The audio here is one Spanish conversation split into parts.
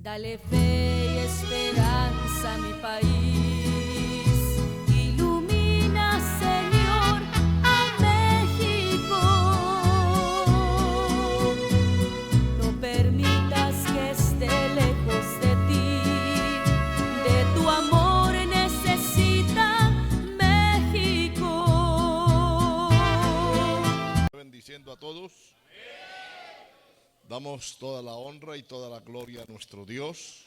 Dale fe y esperanza a mi país. Ilumina, Señor, a México. No permitas que esté lejos de ti. De tu amor necesita México. Bendiciendo a todos. Damos toda la honra y toda la gloria a nuestro Dios,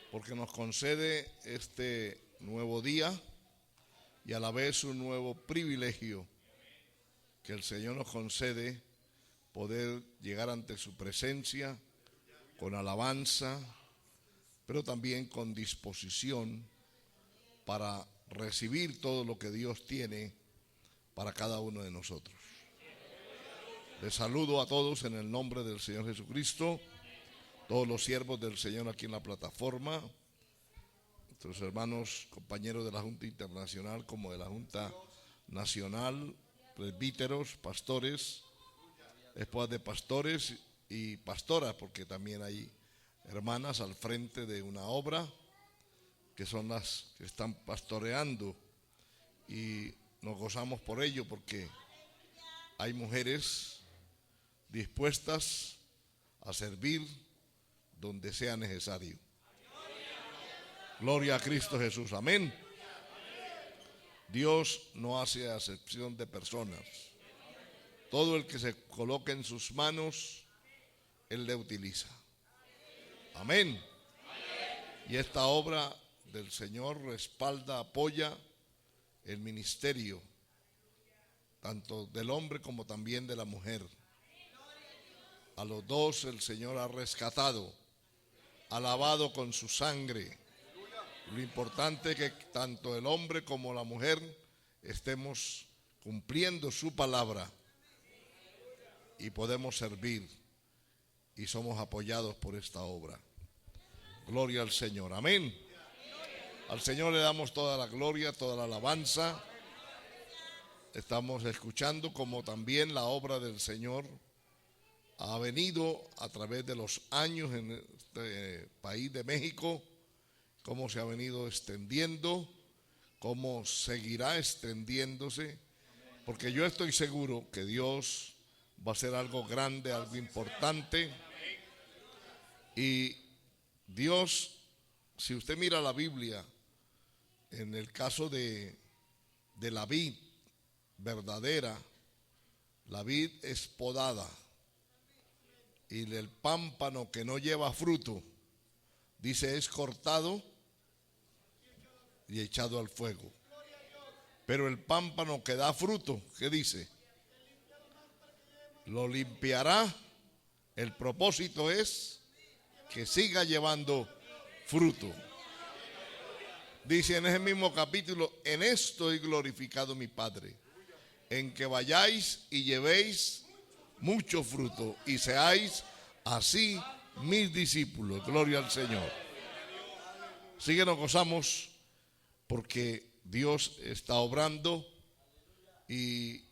porque nos concede este nuevo día y a la vez un nuevo privilegio que el Señor nos concede, poder llegar ante su presencia con alabanza, pero también con disposición para recibir todo lo que Dios tiene para cada uno de nosotros. Les saludo a todos en el nombre del Señor Jesucristo, todos los siervos del Señor aquí en la plataforma, nuestros hermanos, compañeros de la Junta Internacional como de la Junta Nacional, presbíteros, pastores, esposas de pastores y pastoras, porque también hay hermanas al frente de una obra que son las que están pastoreando, y nos gozamos por ello porque hay mujeres dispuestas a servir donde sea necesario. Gloria a Cristo Jesús, amén. Dios no hace acepción de personas. Todo el que se coloque en sus manos, Él le utiliza. Amén. Y esta obra del Señor respalda, apoya el ministerio, tanto del hombre como también de la mujer. A los dos el Señor ha rescatado, ha lavado con su sangre. Lo importante es que tanto el hombre como la mujer estemos cumpliendo su palabra y podemos servir y somos apoyados por esta obra. Gloria al Señor, amén. Al Señor le damos toda la gloria, toda la alabanza. Estamos escuchando como también la obra del Señor ha venido a través de los años en este país de México, cómo se ha venido extendiendo, cómo seguirá extendiéndose, porque yo estoy seguro que Dios va a hacer algo grande, algo importante. Y Dios, si usted mira la Biblia, en el caso de la vid verdadera, la vid es podada, y el pámpano que no lleva fruto, dice, es cortado y echado al fuego. Pero el pámpano que da fruto, ¿qué dice? Lo limpiará. El propósito es que siga llevando fruto. Dice en ese mismo capítulo, en esto he glorificado mi Padre, en que vayáis y llevéis mucho fruto y seáis así mis discípulos. Gloria al Señor. Así que nos gozamos porque Dios está obrando, y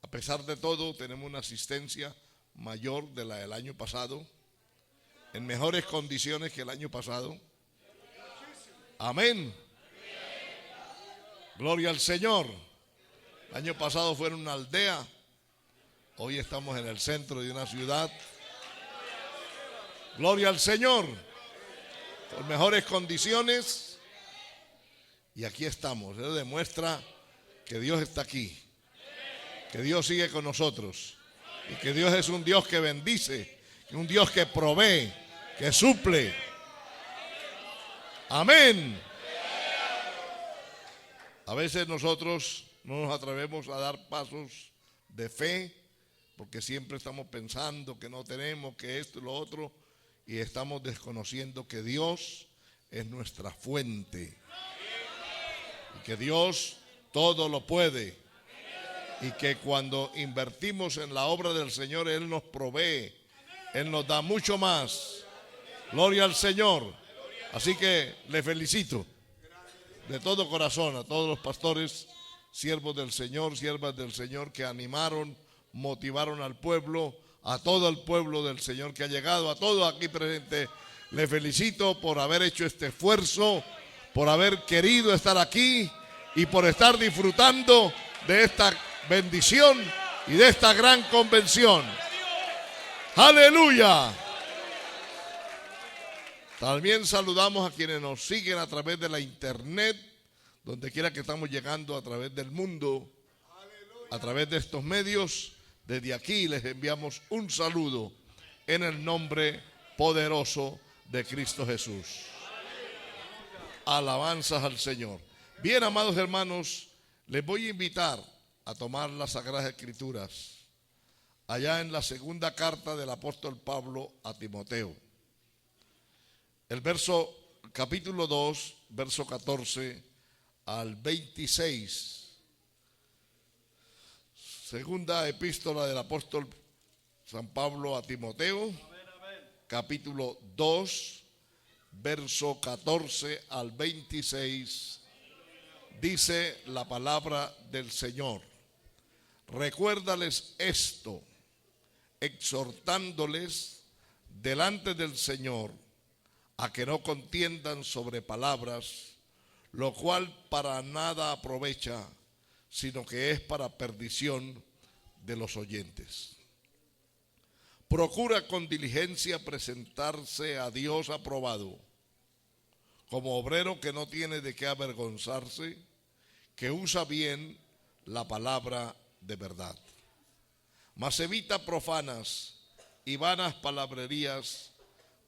a pesar de todo tenemos una asistencia mayor de la del año pasado, en mejores condiciones que el año pasado. Amén. Gloria al Señor. El año pasado fue en una aldea, hoy estamos en el centro de una ciudad. Gloria al Señor. Con mejores condiciones. Y aquí estamos. Eso demuestra que Dios está aquí. Que Dios sigue con nosotros. Y que Dios es un Dios que bendice. Un Dios que provee. Que suple. Amén. A veces nosotros no nos atrevemos a dar pasos de fe, porque siempre estamos pensando que no tenemos, que esto y lo otro, y estamos desconociendo que Dios es nuestra fuente, y que Dios todo lo puede, y que cuando invertimos en la obra del Señor, Él nos provee, Él nos da mucho más. Gloria al Señor. Así que le felicito de todo corazón a todos los pastores, siervos del Señor, siervas del Señor, que animaron, motivaron al pueblo, a todo el pueblo del Señor que ha llegado, a todos aquí presentes. Le felicito por haber hecho este esfuerzo, por haber querido estar aquí y por estar disfrutando de esta bendición y de esta gran convención. ¡Aleluya! También saludamos a quienes nos siguen a través de la internet, donde quiera que estamos llegando a través del mundo, a través de estos medios. Desde aquí les enviamos un saludo en el nombre poderoso de Cristo Jesús. Alabanzas al Señor. Bien, amados hermanos, les voy a invitar a tomar las Sagradas Escrituras allá en la segunda carta del apóstol Pablo a Timoteo. El capítulo 2, verso 14 al 26. Segunda epístola del apóstol San Pablo a Timoteo, capítulo 2, verso 14 al 26, dice la palabra del Señor. Recuérdales esto, exhortándoles delante del Señor a que no contiendan sobre palabras, lo cual para nada aprovecha, sino que es para perdición de los oyentes. Procura con diligencia presentarse a Dios aprobado, como obrero que no tiene de qué avergonzarse, que usa bien la palabra de verdad. Mas evita profanas y vanas palabrerías,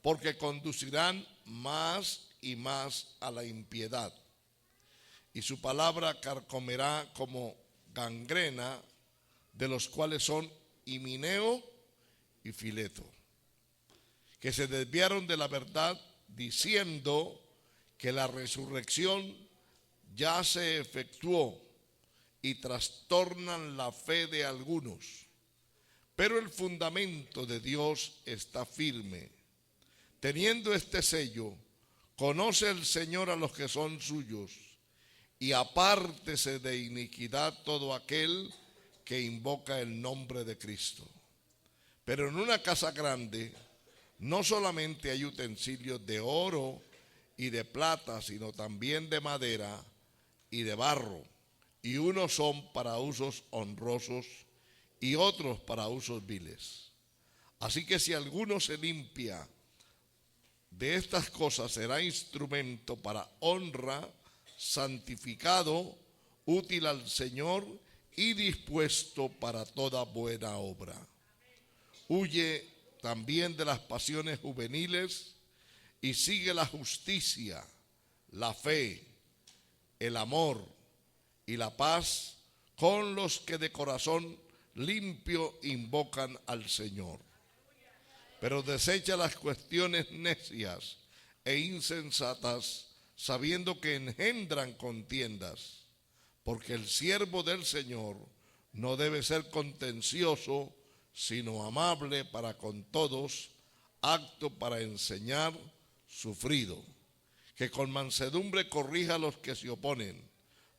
porque conducirán más y más a la impiedad. Y su palabra carcomerá como gangrena, de los cuales son Himeneo y Fileto, que se desviaron de la verdad diciendo que la resurrección ya se efectuó y trastornan la fe de algunos. Pero el fundamento de Dios está firme. Teniendo este sello, conoce el Señor a los que son suyos, y apártese de iniquidad todo aquel que invoca el nombre de Cristo. Pero en una casa grande no solamente hay utensilios de oro y de plata, sino también de madera y de barro, y unos son para usos honrosos y otros para usos viles. Así que si alguno se limpia de estas cosas, será instrumento para honra, santificado, útil al Señor y dispuesto para toda buena obra. Huye también de las pasiones juveniles y sigue la justicia, la fe, el amor y la paz con los que de corazón limpio invocan al Señor. Pero desecha las cuestiones necias e insensatas, sabiendo que engendran contiendas, porque el siervo del Señor no debe ser contencioso, sino amable para con todos, apto para enseñar, sufrido, que con mansedumbre corrija a los que se oponen,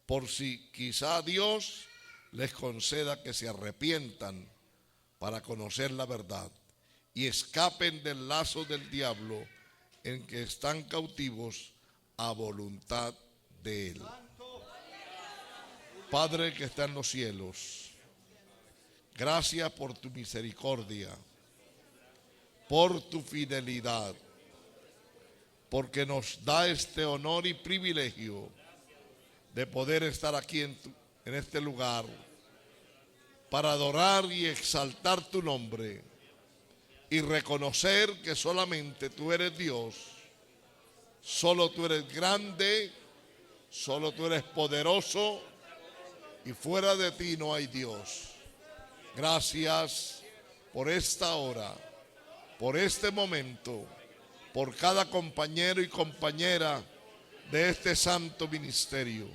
por si quizá Dios les conceda que se arrepientan para conocer la verdad y escapen del lazo del diablo en que están cautivos a voluntad de él. Padre que está en los cielos, gracias por tu misericordia, por tu fidelidad, porque nos da este honor y privilegio de poder estar aquí en este lugar para adorar y exaltar tu nombre y reconocer que solamente tú eres Dios, solo tú eres grande, solo tú eres poderoso y fuera de ti no hay Dios. Gracias por esta hora, por este momento, por cada compañero y compañera de este santo ministerio.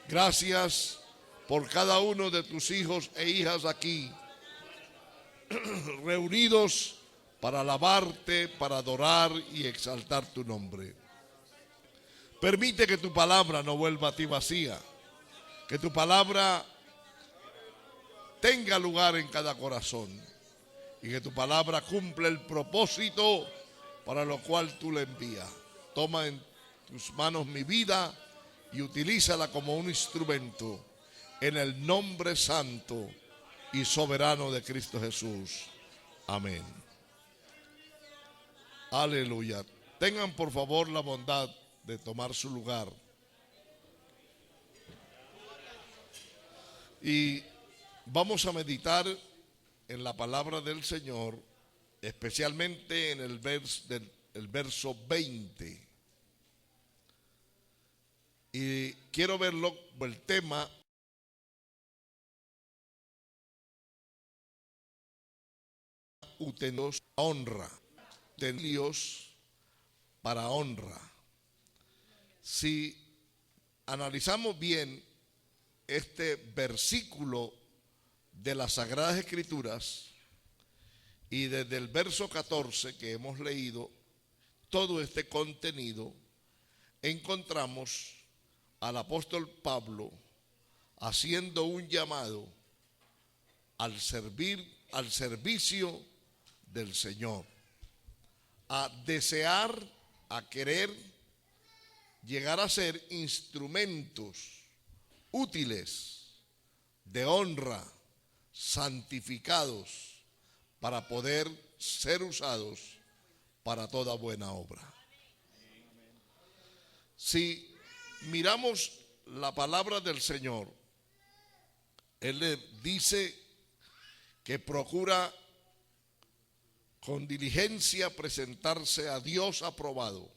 Gracias por cada uno de tus hijos e hijas aquí, reunidos para alabarte, para adorar y exaltar tu nombre. Permite que tu palabra no vuelva a ti vacía, que tu palabra tenga lugar en cada corazón y que tu palabra cumpla el propósito para lo cual tú le envías. Toma en tus manos mi vida y utilízala como un instrumento en el nombre santo y soberano de Cristo Jesús. Amén. Aleluya. Tengan por favor la bondad de tomar su lugar. Y vamos a meditar en la palabra del Señor, especialmente en el verso 20. Y quiero verlo, el tema, utensilios para honra. Utensilios para honra. Si analizamos bien este versículo de las Sagradas Escrituras, y desde el verso 14 que hemos leído, todo este contenido, encontramos al apóstol Pablo haciendo un llamado al servicio del Señor, a desear, a querer llegar a ser instrumentos útiles de honra, santificados, para poder ser usados para toda buena obra. Si miramos la palabra del Señor, Él le dice que procura con diligencia presentarse a Dios aprobado.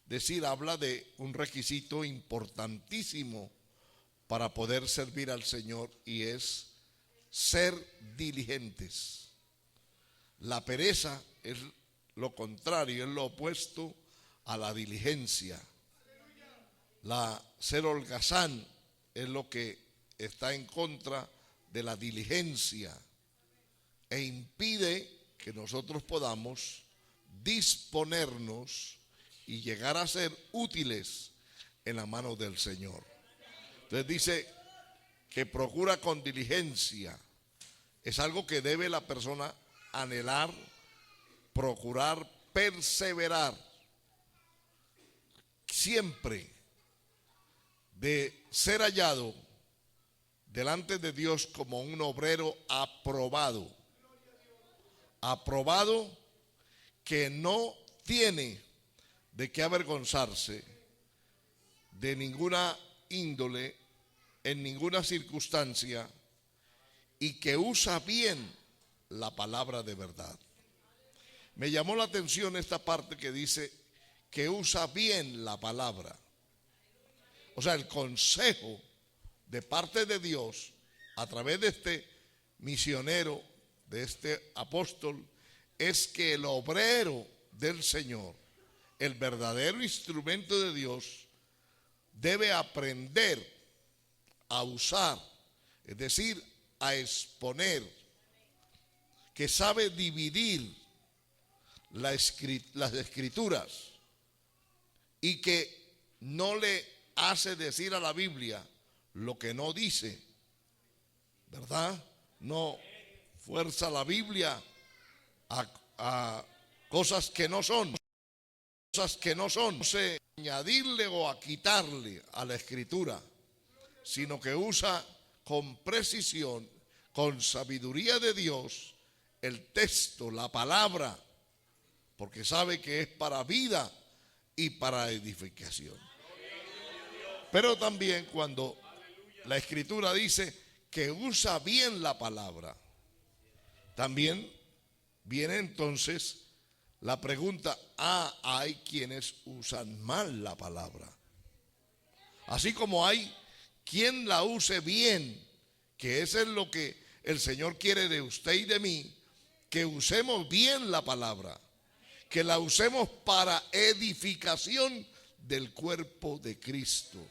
Es decir, habla de un requisito importantísimo para poder servir al Señor, y es ser diligentes. La pereza es lo contrario, es lo opuesto a la diligencia. Ser holgazán es lo que está en contra de la diligencia e impide que nosotros podamos disponernos y llegar a ser útiles en la mano del Señor. Entonces dice que procura con diligencia. Es algo que debe la persona anhelar, procurar, perseverar, siempre de ser hallado delante de Dios como un obrero aprobado. Aprobado, que no tiene de qué avergonzarse de ninguna índole, en ninguna circunstancia, y que usa bien la palabra de verdad. Me llamó la atención esta parte que dice que usa bien la palabra. O sea, el consejo de parte de Dios a través de este misionero, de este apóstol, es que el obrero del Señor, el verdadero instrumento de Dios, debe aprender a usar, es decir, a exponer, que sabe dividir las escrituras y que no le hace decir a la Biblia lo que no dice, ¿verdad? No fuerza la Biblia a cosas que no son, no sé añadirle o a quitarle a la escritura, sino que usa con precisión, con sabiduría de Dios, el texto, la palabra, porque sabe que es para vida y para edificación. Pero también cuando la escritura dice que usa bien la palabra, también viene entonces la pregunta: hay quienes usan mal la palabra. Así como hay quien la use bien, que eso es lo que el Señor quiere de usted y de mí, que usemos bien la palabra, que la usemos para edificación del cuerpo de Cristo.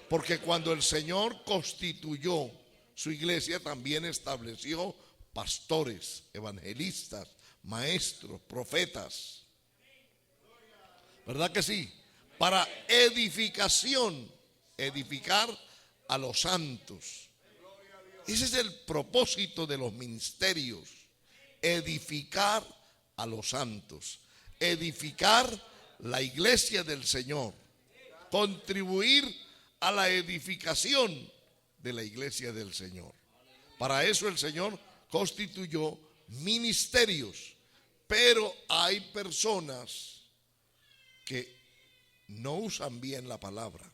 Porque cuando el Señor constituyó su iglesia, también estableció pastores, evangelistas, maestros, profetas. ¿Verdad que sí? Para edificación, edificar a los santos. Ese es el propósito de los ministerios, edificar a los santos. edificar la iglesia del Señor, contribuir a la edificación de la iglesia del Señor. Para eso el Señor constituyó ministerios, pero hay personas que no usan bien la palabra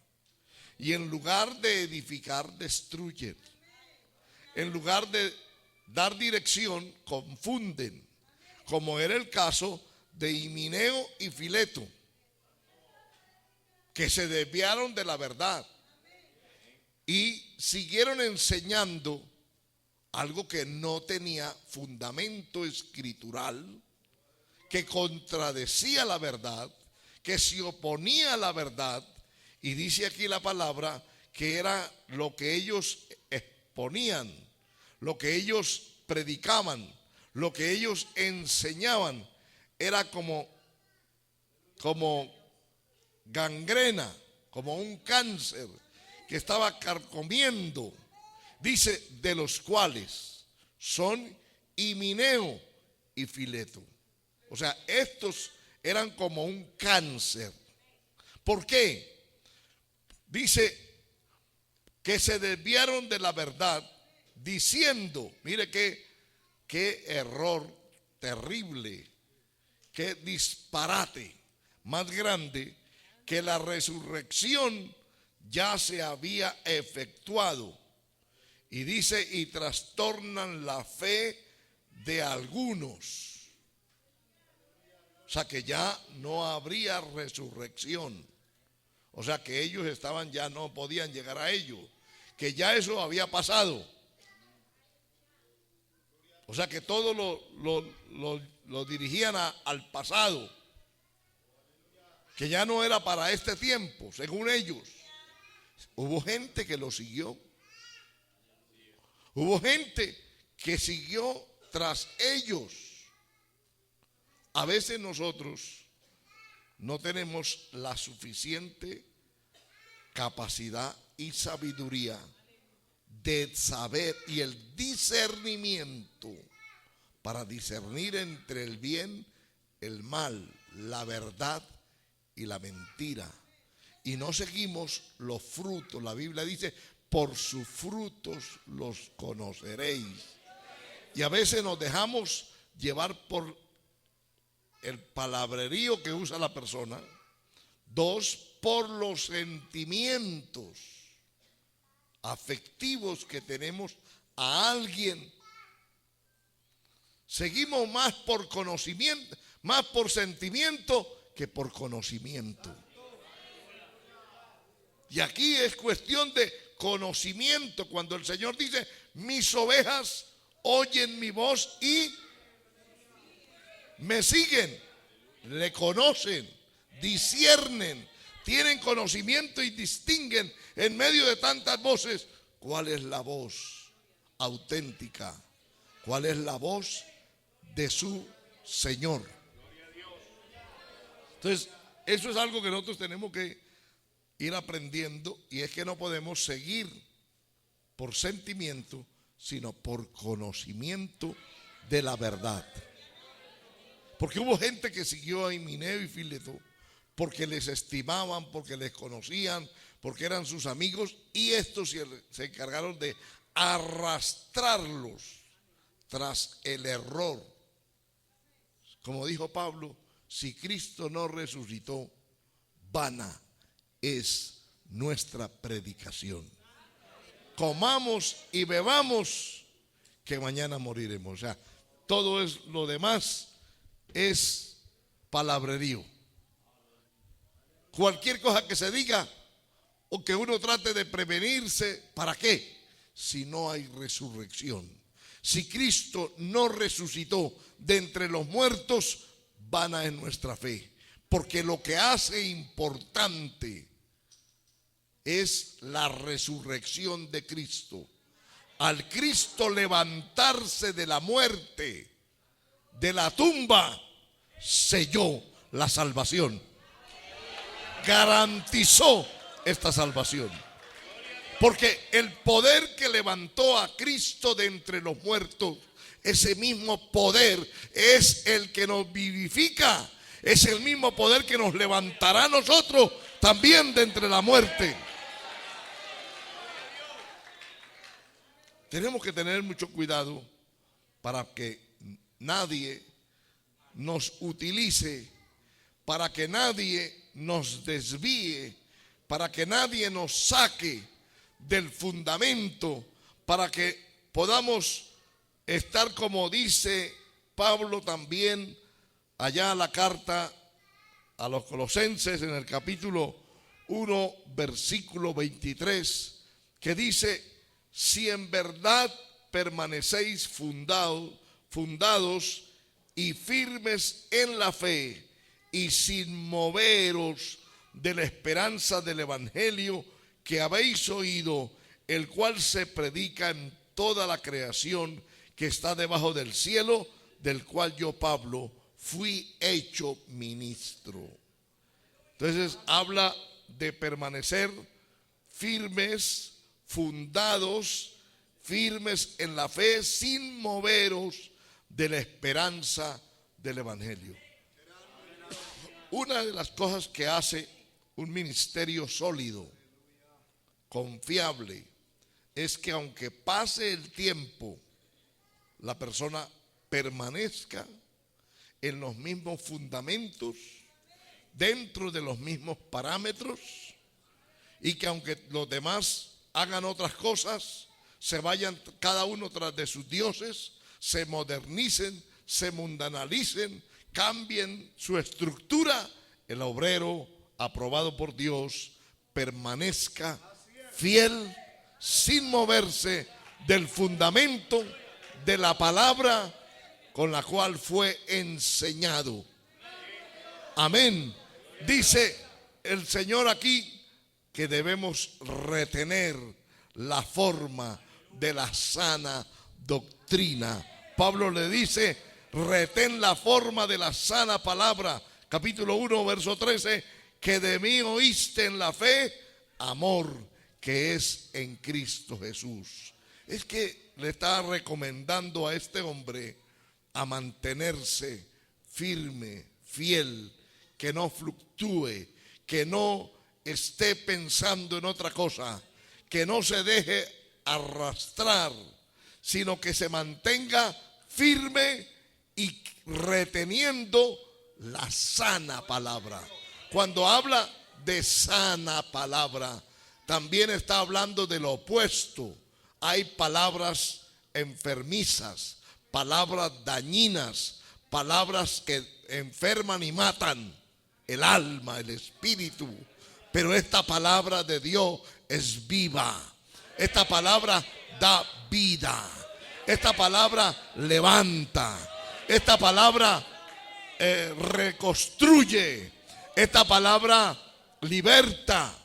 y en lugar de edificar destruyen, en lugar de dar dirección confunden, como era el caso de Himeneo y Fileto, que se desviaron de la verdad y siguieron enseñando algo que no tenía fundamento escritural, que contradecía la verdad, que se oponía a la verdad. Y dice aquí la palabra que era lo que ellos exponían, lo que ellos predicaban, lo que ellos enseñaban, era como gangrena, como un cáncer que estaba carcomiendo. Dice, de los cuales son Himeneo y Fileto. O sea, estos eran como un cáncer. ¿Por qué? Dice que se desviaron de la verdad diciendo, mire qué error terrible, qué disparate más grande, que la resurrección ya se había efectuado. Y dice, y trastornan la fe de algunos. O sea que ya no habría resurrección. O sea que ellos estaban, ya no podían llegar a ello, que ya eso había pasado. O sea que todo lo dirigían al pasado, que ya no era para este tiempo, según ellos. Hubo gente que lo siguió. Hubo gente que siguió tras ellos. A veces nosotros no tenemos la suficiente capacidad y sabiduría de saber y el discernimiento para discernir entre el bien, el mal, la verdad y la mentira. Y no seguimos los frutos. La Biblia dice, por sus frutos los conoceréis. Y a veces nos dejamos llevar por el palabrerío que usa la persona. Dos, por los sentimientos afectivos que tenemos a alguien. Seguimos más por conocimiento, más por sentimiento que por conocimiento. Y aquí es cuestión de conocimiento. Cuando el Señor dice, mis ovejas oyen mi voz y me siguen, le conocen, disciernen, tienen conocimiento y distinguen en medio de tantas voces cuál es la voz auténtica, cuál es la voz de su Señor. Entonces, eso es algo que nosotros tenemos que ir aprendiendo, y es que no podemos seguir por sentimiento, sino por conocimiento de la verdad. Porque hubo gente que siguió a Himeneo y Fileto porque les estimaban, porque les conocían, porque eran sus amigos, y estos se encargaron de arrastrarlos tras el error. Como dijo Pablo, si Cristo no resucitó, vana es nuestra predicación. Comamos y bebamos, que mañana moriremos. O sea, todo lo demás es palabrerío. Cualquier cosa que se diga o que uno trate de prevenirse, ¿para qué? Si no hay resurrección. Si Cristo no resucitó de entre los muertos, vana es nuestra fe. Porque lo que hace importante es la resurrección de Cristo. Al Cristo levantarse de la muerte, de la tumba, selló la salvación. Garantizó esta salvación. Porque el poder que levantó a Cristo de entre los muertos, ese mismo poder es el que nos vivifica, es el mismo poder que nos levantará a nosotros también de entre la muerte. Tenemos que tener mucho cuidado para que nadie nos utilice, para que nadie nos desvíe, para que nadie nos saque del fundamento, para que podamos estar, como dice Pablo también allá en la carta a los Colosenses en el capítulo 1 versículo 23, que dice: si en verdad permanecéis fundados y firmes en la fe, y sin moveros de la esperanza del evangelio que habéis oído, el cual se predica en toda la creación que está debajo del cielo, del cual yo, Pablo, fui hecho ministro. Entonces habla de permanecer firmes, fundados, firmes en la fe, sin moveros de la esperanza del evangelio. Una de las cosas que hace un ministerio sólido, confiable, es que aunque pase el tiempo, la persona permanezca en los mismos fundamentos, dentro de los mismos parámetros, y que aunque los demás hagan otras cosas, se vayan cada uno tras de sus dioses, se modernicen, se mundanalicen, cambien su estructura, el obrero aprobado por Dios permanezca fiel, sin moverse del fundamento de la palabra con la cual fue enseñado. Amén. Dice el Señor aquí que debemos retener la forma de la sana doctrina. Pablo le dice: retén la forma de la sana palabra. Capítulo 1, verso 13, que de mí oíste en la fe, amor que es en Cristo Jesús. Es que le está recomendando a este hombre a mantenerse firme, fiel, que no fluctúe, que no esté pensando en otra cosa, que no se deje arrastrar, sino que se mantenga firme y reteniendo la sana palabra. Cuando habla de sana palabra, también está hablando de lo opuesto. Hay palabras enfermizas, palabras dañinas, palabras que enferman y matan el alma, el espíritu. Pero esta palabra de Dios es viva. Esta palabra da vida. Esta palabra levanta. Esta palabra reconstruye. Esta palabra liberta.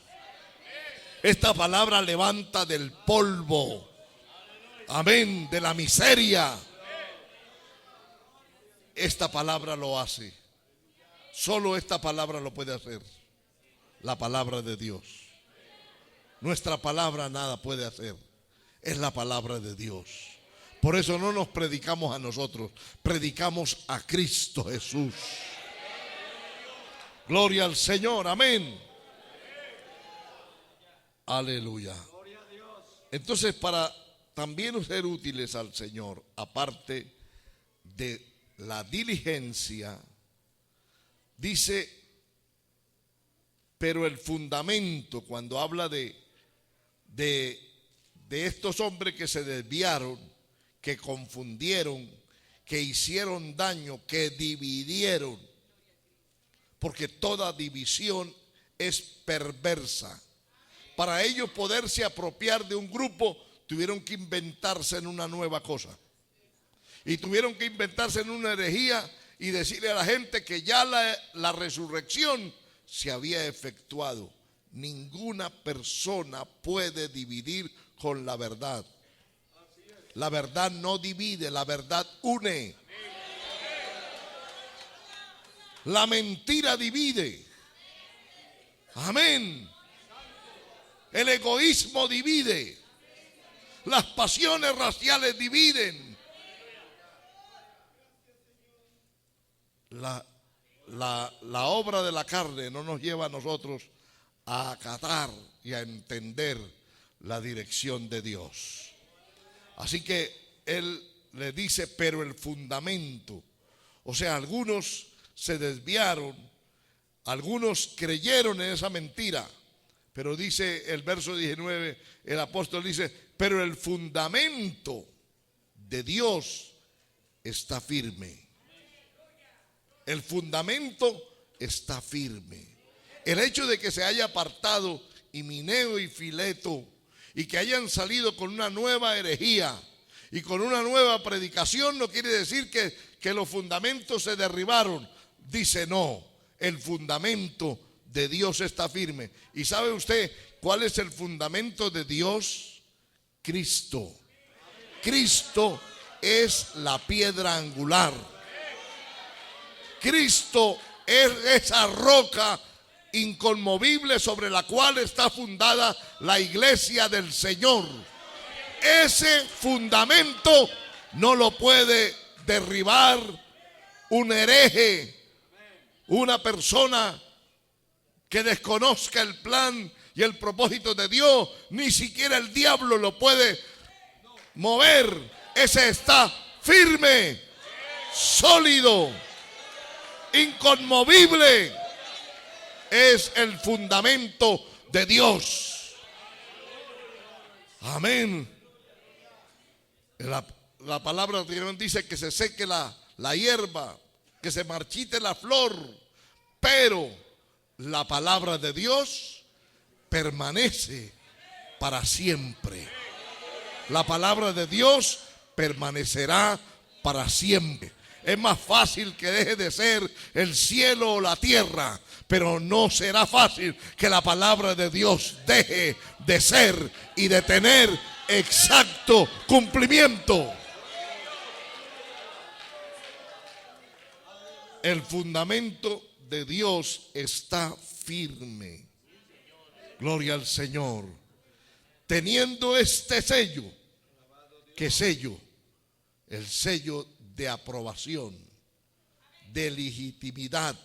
Esta palabra levanta del polvo. Amén, de la miseria. Esta palabra lo hace. Solo esta palabra lo puede hacer. La palabra de Dios. Nuestra palabra nada puede hacer. Es la palabra de Dios. Por eso no nos predicamos a nosotros, predicamos a Cristo Jesús. Gloria al Señor, amén. Aleluya. Entonces, para también ser útiles al Señor, aparte de la diligencia, dice, pero el fundamento, cuando habla de estos hombres que se desviaron, que confundieron, que hicieron daño, que dividieron, porque toda división es perversa. Para ellos poderse apropiar de un grupo, tuvieron que inventarse en una nueva cosa. Y tuvieron que inventarse en una herejía y decirle a la gente que ya la resurrección se había efectuado. Ninguna persona puede dividir con la verdad. La verdad no divide, la verdad une. La mentira divide. Amén. El egoísmo divide. Las pasiones raciales dividen. la obra de la carne no nos lleva a nosotros a acatar y a entender la dirección de Dios. Así que él le dice, pero el fundamento, o sea, algunos se desviaron, algunos creyeron en esa mentira, pero dice el verso 19, el apóstol dice, pero el fundamento de Dios está firme. El fundamento está firme. El hecho de que se haya apartado Himeneo y Fileto y que hayan salido con una nueva herejía y con una nueva predicación no quiere decir que los fundamentos se derribaron. Dice no, el fundamento de Dios está firme. ¿Y sabe usted cuál es el fundamento de Dios? Cristo. Cristo es la piedra angular. Cristo es esa roca inconmovible sobre la cual está fundada la iglesia del Señor. Ese fundamento no lo puede derribar un hereje, una persona que desconozca el plan y el propósito de Dios. Ni siquiera el diablo lo puede mover. Ese está firme, sólido, inconmovible. Es el fundamento de Dios. Amén. La palabra de Dios dice que se seque la hierba, que se marchite la flor, pero la palabra de Dios permanece para siempre. La palabra de Dios permanecerá para siempre. Es más fácil que deje de ser el cielo o la tierra, pero no será fácil que la palabra de Dios deje de ser y de tener exacto cumplimiento. El fundamento de Dios está firme. Gloria al Señor. Teniendo este sello, ¿qué sello? El sello de aprobación, de legitimidad.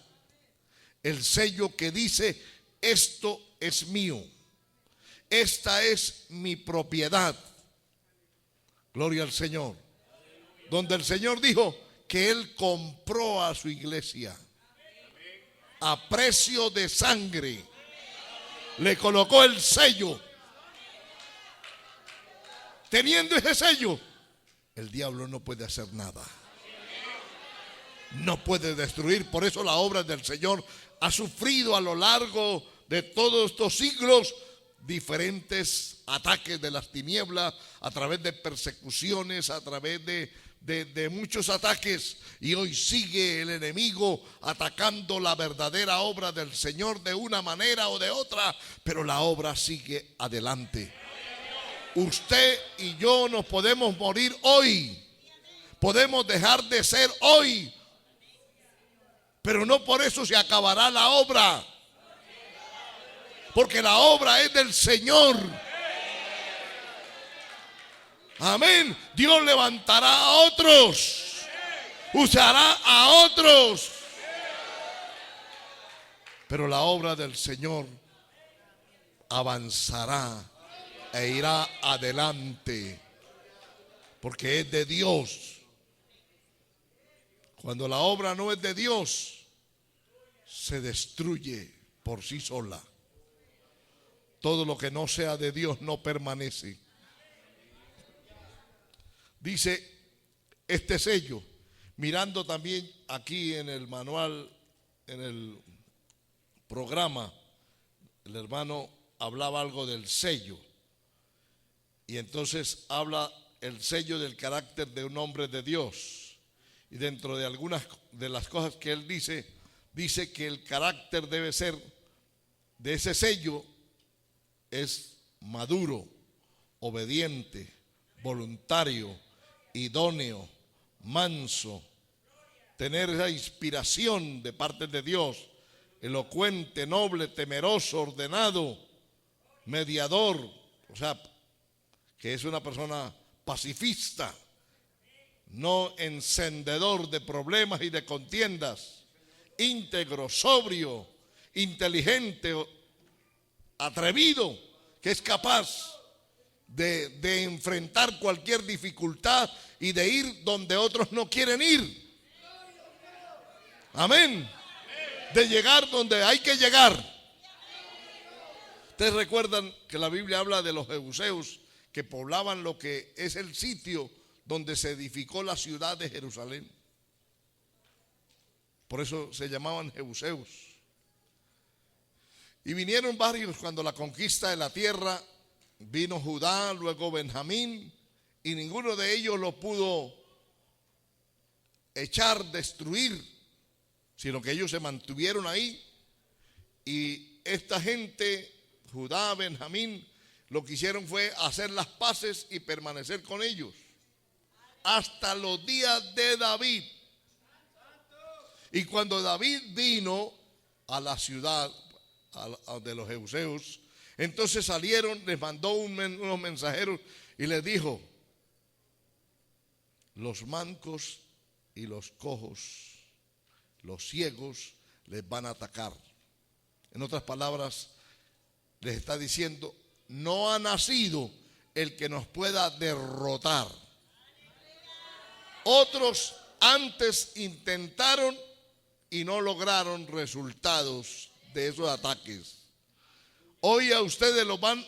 El sello que dice, esto es mío. Esta es mi propiedad. Gloria al Señor. Donde el Señor dijo que Él compró a su iglesia a precio de sangre. Le colocó el sello. Teniendo ese sello, el diablo no puede hacer nada. No puede destruir. Por eso la obra del Señor ha sufrido a lo largo de todos estos siglos diferentes ataques de las tinieblas, a través de persecuciones, a través de muchos ataques. Y hoy sigue el enemigo atacando la verdadera obra del Señor de una manera o de otra, pero la obra sigue adelante. Usted y yo nos podemos morir hoy, podemos dejar de ser hoy, pero no por eso se acabará la obra, porque la obra es del Señor. Amén. Dios levantará a otros, usará a otros, pero la obra del Señor avanzará e irá adelante, porque es de Dios. Cuando la obra no es de Dios, se destruye por sí sola. Todo lo que no sea de Dios no permanece. Dice este sello, mirando también aquí en el manual, en el programa, el hermano hablaba algo del sello. Y entonces habla el sello del carácter de un hombre de Dios. Y dentro de algunas de las cosas que él dice que el carácter debe ser de ese sello es maduro, obediente, voluntario, idóneo, manso, tener esa inspiración de parte de Dios, elocuente, noble, temeroso, ordenado, mediador, o sea, que es una persona pacifista, no encendedor de problemas y de contiendas, íntegro, sobrio, inteligente, atrevido, que es capaz de enfrentar cualquier dificultad y de ir donde otros no quieren ir. Amén. De llegar donde hay que llegar. Ustedes recuerdan que la Biblia habla de los jebuseos que poblaban lo que es el sitio donde se edificó la ciudad de Jerusalén. Por eso se llamaban jebuseos. Y vinieron varios cuando la conquista de la tierra. Vino Judá, luego Benjamín, y ninguno de ellos lo pudo echar, destruir, sino que ellos se mantuvieron ahí. Y esta gente, Judá, Benjamín, lo que hicieron fue hacer las paces y permanecer con ellos hasta los días de David. Y cuando David vino a la ciudad de los jebuseos, entonces salieron, les mandó unos mensajeros y les dijo: los mancos y los cojos, los ciegos les van a atacar. En otras palabras, les está diciendo: no ha nacido el que nos pueda derrotar. Otros antes intentaron y no lograron resultados de esos ataques. Hoy a ustedes los van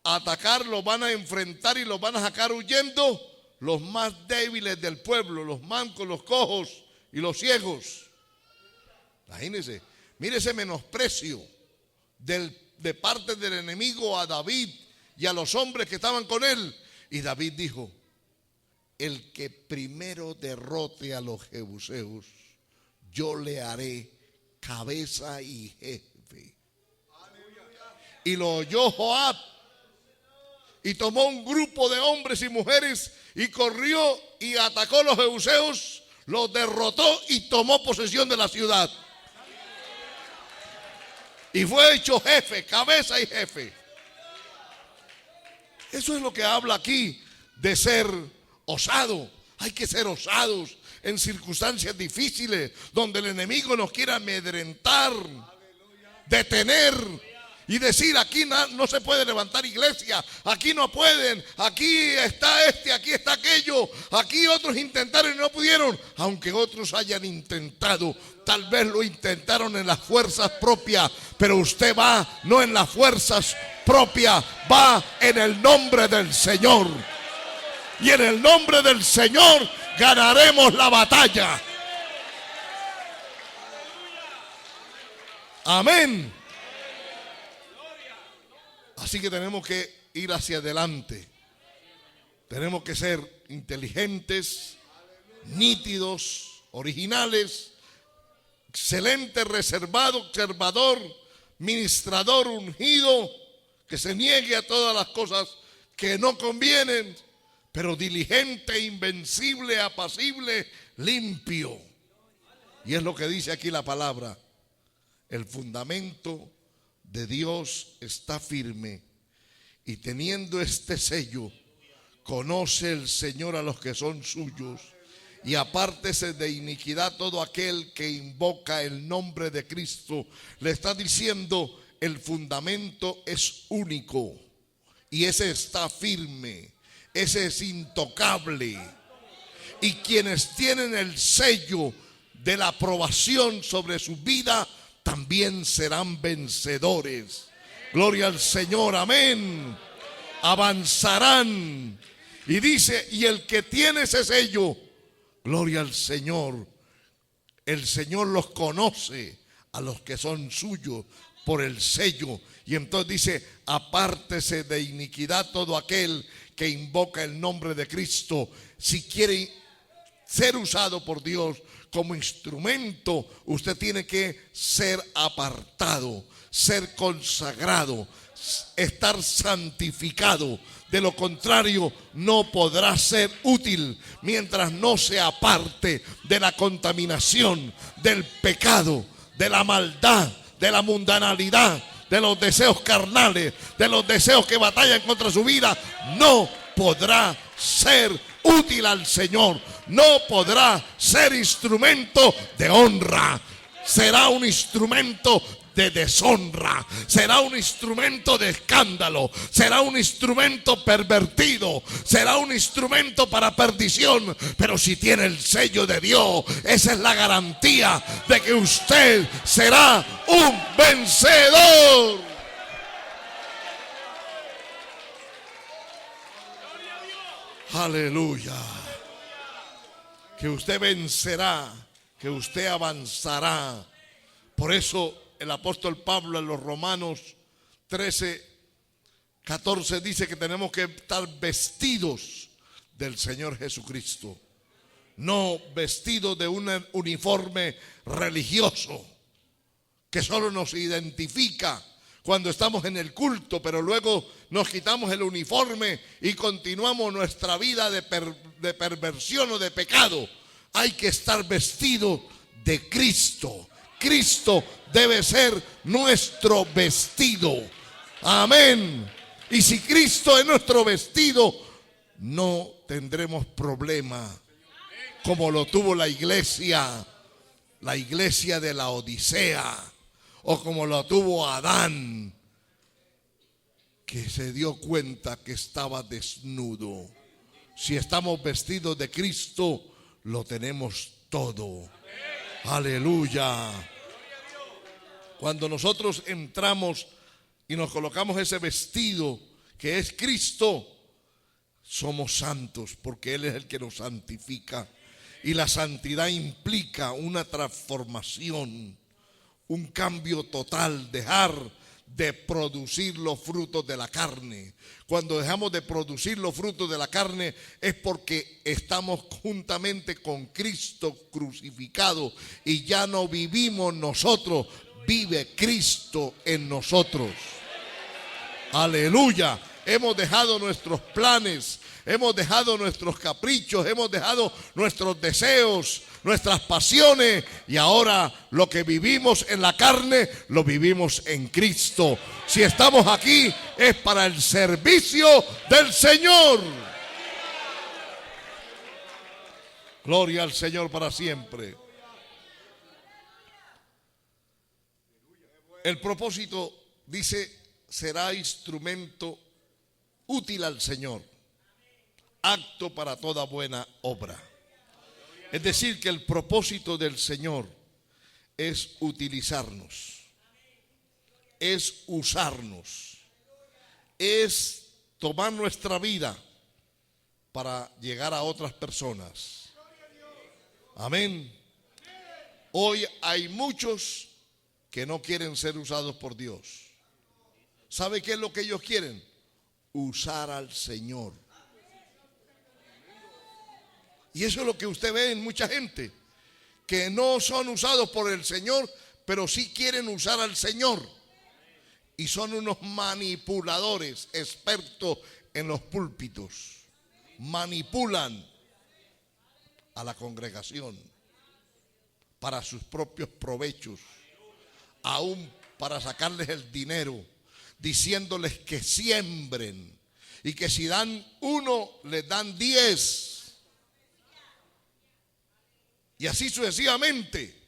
a atacar, los van a enfrentar y los van a sacar huyendo los más débiles del pueblo, los mancos, los cojos y los ciegos. Imagínense, mire ese menosprecio de parte del enemigo a David y a los hombres que estaban con él. Y David dijo: el que primero derrote a los jebuseos, yo le haré cabeza y jefe. Y lo oyó Joab, y tomó un grupo de hombres y mujeres y corrió y atacó a los jebuseos, los derrotó y tomó posesión de la ciudad. Y fue hecho jefe, cabeza y jefe. Eso es lo que habla aquí de ser osado. Hay que ser osados en circunstancias difíciles, donde el enemigo nos quiera amedrentar, detener y decir: aquí no se puede levantar iglesia, aquí no pueden, aquí está aquí está aquello, aquí otros intentaron y no pudieron. Aunque otros hayan intentado, tal vez lo intentaron en las fuerzas propias, pero usted va no en las fuerzas propias, va en el nombre del Señor. Y en el nombre del Señor ganaremos la batalla. Amén. Así que tenemos que ir hacia adelante. Tenemos que ser inteligentes, nítidos, originales, excelente, reservado, observador, ministrador, ungido, que se niegue a todas las cosas que no convienen, pero diligente, invencible, apacible, limpio. Y es lo que dice aquí la palabra: el fundamento de Dios está firme, y teniendo este sello, conoce el Señor a los que son suyos, y apártese de iniquidad todo aquel que invoca el nombre de Cristo. Le está diciendo: el fundamento es único, y ese está firme, ese es intocable. Y quienes tienen el sello de la aprobación sobre su vida también serán vencedores. Gloria al Señor, amén. Avanzarán. Y dice: y el que tiene ese sello, gloria al Señor, el Señor los conoce a los que son suyos por el sello. Y entonces dice: apártese de iniquidad todo aquel que invoca el nombre de Cristo. Si quiere ser usado por Dios como instrumento, usted tiene que ser apartado, ser consagrado, estar santificado. De lo contrario, no podrá ser útil mientras no se aparte de la contaminación, del pecado, de la maldad, de la mundanalidad, de los deseos carnales, de los deseos que batallan contra su vida. No podrá ser útil al Señor. no podrá ser instrumento de honra. Será un instrumento de deshonra, será un instrumento de escándalo, será un instrumento pervertido, será un instrumento para perdición. Pero si tiene el sello de Dios, esa es la garantía de que usted será un vencedor. Aleluya. Que usted vencerá, que usted avanzará. Por eso el apóstol Pablo en los Romanos 13:14 dice que tenemos que estar vestidos del Señor Jesucristo, no vestidos de un uniforme religioso que solo nos identifica cuando estamos en el culto, pero luego nos quitamos el uniforme y continuamos nuestra vida de perversión o de pecado. Hay que estar vestido de Cristo. Cristo debe ser nuestro vestido. Amén. Y si Cristo es nuestro vestido, no tendremos problema como lo tuvo la iglesia de la Odisea, o como lo tuvo Adán, que se dio cuenta que estaba desnudo. Si estamos vestidos de Cristo, lo tenemos todo. Aleluya. Cuando nosotros entramos y nos colocamos ese vestido que es Cristo, somos santos porque Él es el que nos santifica. Y la santidad implica una transformación, un cambio total, dejar de producir los frutos de la carne. Cuando dejamos de producir los frutos de la carne es porque estamos juntamente con Cristo crucificado y ya no vivimos nosotros, vive Cristo en nosotros. Aleluya. Hemos dejado nuestros planes, hemos dejado nuestros caprichos, hemos dejado nuestros deseos, nuestras pasiones, y ahora lo que vivimos en la carne lo vivimos en Cristo. Si estamos aquí es para el servicio del Señor. Gloria al Señor para siempre. El propósito, dice, será instrumento útil al Señor, apto para toda buena obra. Es decir, que el propósito del Señor es utilizarnos, es usarnos, es tomar nuestra vida para llegar a otras personas. Amén. Hoy hay muchos que no quieren ser usados por Dios. ¿Sabe qué es lo que ellos quieren? Usar al Señor. Y eso es lo que usted ve en mucha gente, que no son usados por el Señor, pero sí quieren usar al Señor. Y son unos manipuladores expertos en los púlpitos. Manipulan a la congregación para sus propios provechos, aún para sacarles el dinero, diciéndoles que siembren y que si dan 1, les dan 10. Y así sucesivamente,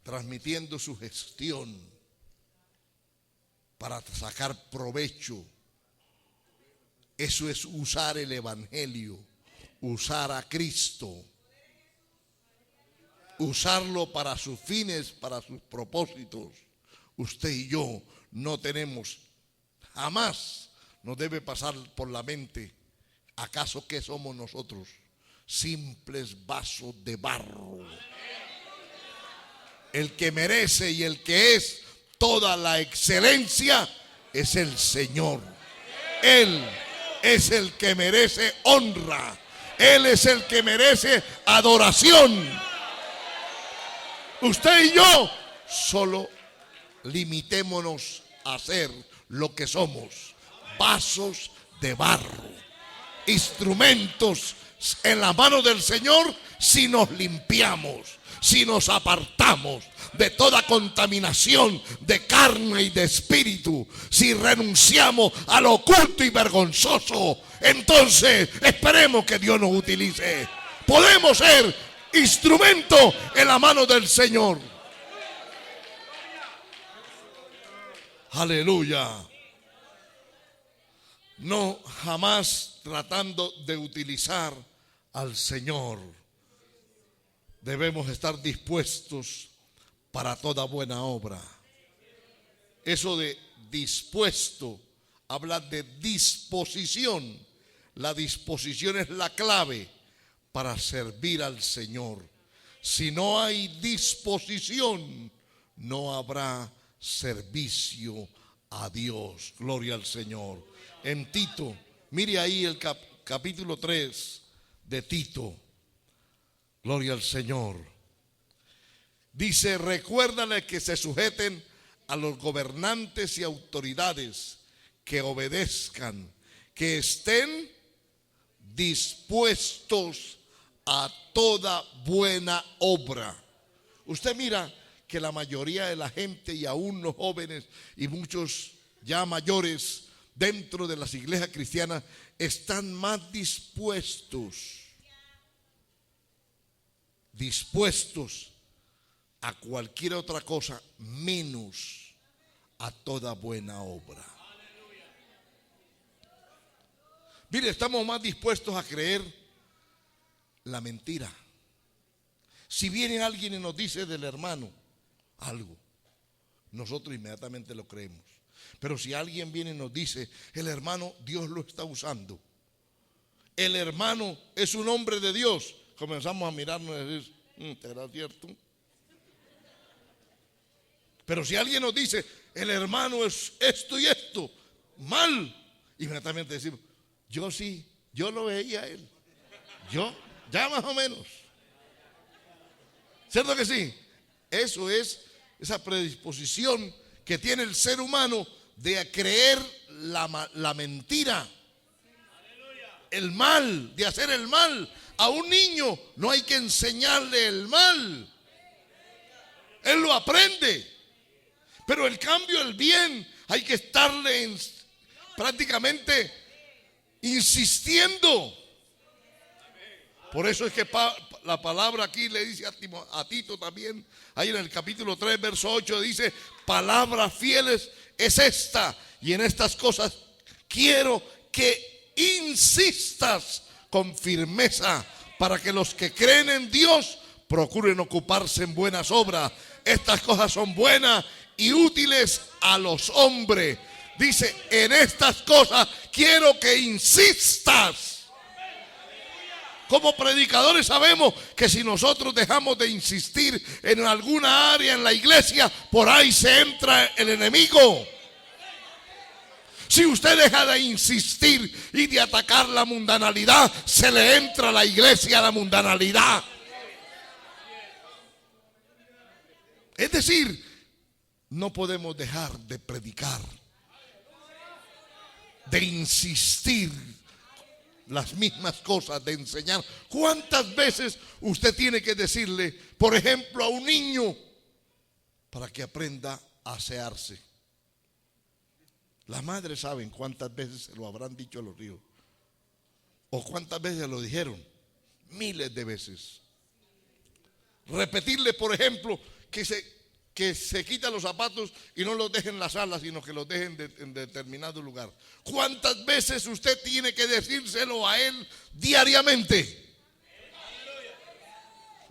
transmitiendo su gestión para sacar provecho. Eso es usar el evangelio, usar a Cristo, usarlo para sus fines, para sus propósitos. Usted y yo no tenemos, jamás nos debe pasar por la mente, ¿acaso qué somos nosotros? Simples vasos de barro. El que merece y el que es toda la excelencia es el Señor. Él es el que merece honra. Él es el que merece adoración. Usted y yo solo limitémonos a ser lo que somos: vasos de barro, instrumentos en la mano del Señor si nos limpiamos, si nos apartamos de toda contaminación de carne y de espíritu, si renunciamos a lo oculto y vergonzoso, entonces esperemos que Dios nos utilice. Podemos ser instrumento en la mano del Señor. Aleluya. No jamás tratando de utilizar al Señor. Debemos estar dispuestos para toda buena obra. Eso de dispuesto habla de disposición. La disposición es la clave para servir al Señor. Si no hay disposición, no habrá servicio a Dios. Gloria al Señor. En Tito, mire ahí el capítulo 3 de Tito. Gloria al Señor. Dice: recuérdale que se sujeten a los gobernantes y autoridades, que obedezcan, que estén dispuestos a toda buena obra. Usted mira que la mayoría de la gente, y aún los jóvenes y muchos ya mayores dentro de las iglesias cristianas, están más dispuestos a cualquier otra cosa menos a toda buena obra. Mire, estamos más dispuestos a creer la mentira. Si viene alguien y nos dice del hermano algo, nosotros inmediatamente lo creemos. Pero si alguien viene y nos dice: el hermano Dios lo está usando, el hermano es un hombre de Dios, comenzamos a mirarnos y decir: ¿será cierto? Pero si alguien nos dice: el hermano es esto y esto, mal, inmediatamente decimos: yo sí, yo lo veía a él, yo ya más o menos. ¿Cierto que sí? Eso es esa predisposición que tiene el ser humano de creer la mentira, el mal, de hacer el mal. A un niño no hay que enseñarle el mal, él lo aprende. Pero el cambio, el bien, hay que estarle prácticamente insistiendo. Por eso es que la palabra aquí le dice a Tito también, ahí en el capítulo 3, verso 8, dice: palabras fieles es esta, y en estas cosas quiero que insistas con firmeza, para que los que creen en Dios procuren ocuparse en buenas obras. Estas cosas son buenas y útiles a los hombres. Dice: en estas cosas quiero que insistas. Como predicadores sabemos que si nosotros dejamos de insistir en alguna área en la iglesia, por ahí se entra el enemigo. Si usted deja de insistir y de atacar la mundanalidad, se le entra a la iglesia la mundanalidad. Es decir, no podemos dejar de predicar, de insistir las mismas cosas, de enseñar. ¿Cuántas veces usted tiene que decirle, por ejemplo, a un niño para que aprenda a asearse? Las madres saben cuántas veces se lo habrán dicho a los hijos, o cuántas veces lo dijeron. Miles de veces. Repetirle, por ejemplo, que se quita los zapatos y no los deje en la sala, sino que los deje en determinado lugar. ¿Cuántas veces usted tiene que decírselo a él diariamente?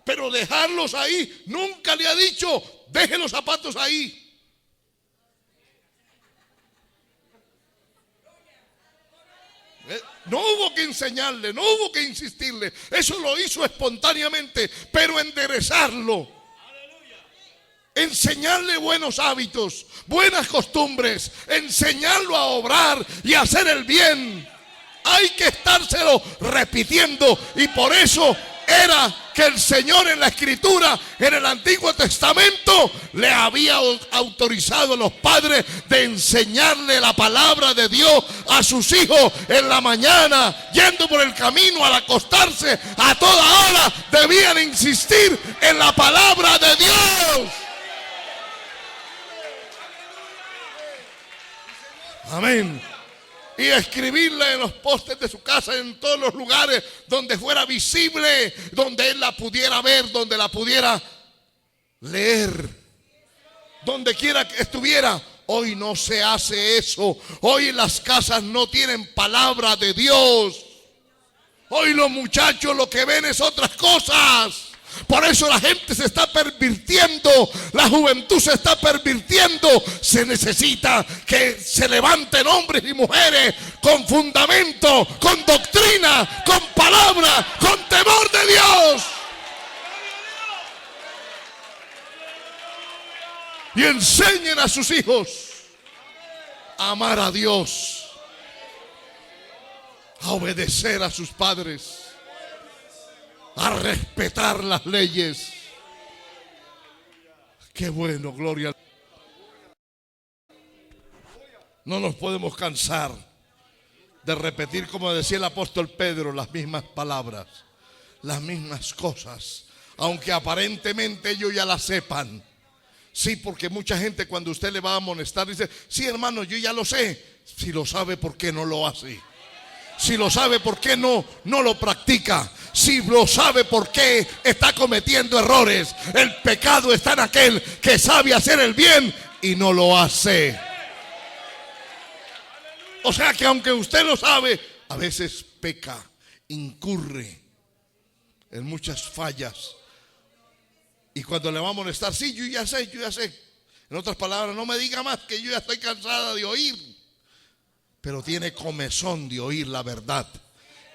Pero dejarlos ahí, nunca le ha dicho: deje los zapatos ahí. No hubo que enseñarle, no hubo que insistirle. Eso lo hizo espontáneamente. Pero enderezarlo, enseñarle buenos hábitos, buenas costumbres, enseñarlo a obrar y a hacer el bien, hay que estárselo repitiendo. Y por eso era que el Señor en la Escritura, en el Antiguo Testamento, le había autorizado a los padres de enseñarle la palabra de Dios a sus hijos en la mañana, yendo por el camino, al acostarse, a toda hora debían insistir en la palabra de Dios. Amén. Y escribirla en los postes de su casa, en todos los lugares donde fuera visible, donde él la pudiera ver, donde la pudiera leer, donde quiera que estuviera. Hoy no se hace eso. Hoy las casas no tienen palabra de Dios. Hoy los muchachos lo que ven es otras cosas. Por eso la gente se está pervirtiendo, la juventud se está pervirtiendo. Se necesita que se levanten hombres y mujeres con fundamento, con doctrina, con palabra, con temor de Dios. Y enseñen a sus hijos a amar a Dios, a obedecer a sus padres, a respetar las leyes. Qué bueno, gloria. No nos podemos cansar de repetir, como decía el apóstol Pedro, las mismas palabras, las mismas cosas, aunque aparentemente ellos ya las sepan. Sí, porque mucha gente cuando usted le va a amonestar dice: sí, hermano, yo ya lo sé. Si lo sabe, ¿por qué no lo hace? Si lo sabe, ¿por qué no lo practica? Si lo sabe, ¿por qué está cometiendo errores? El pecado está en aquel que sabe hacer el bien y no lo hace. O sea que aunque usted lo sabe, a veces peca, incurre en muchas fallas. Y cuando le va a molestar: sí, yo ya sé, yo ya sé. En otras palabras, no me diga más, que yo ya estoy cansada de oír. Pero tiene comezón de oír la verdad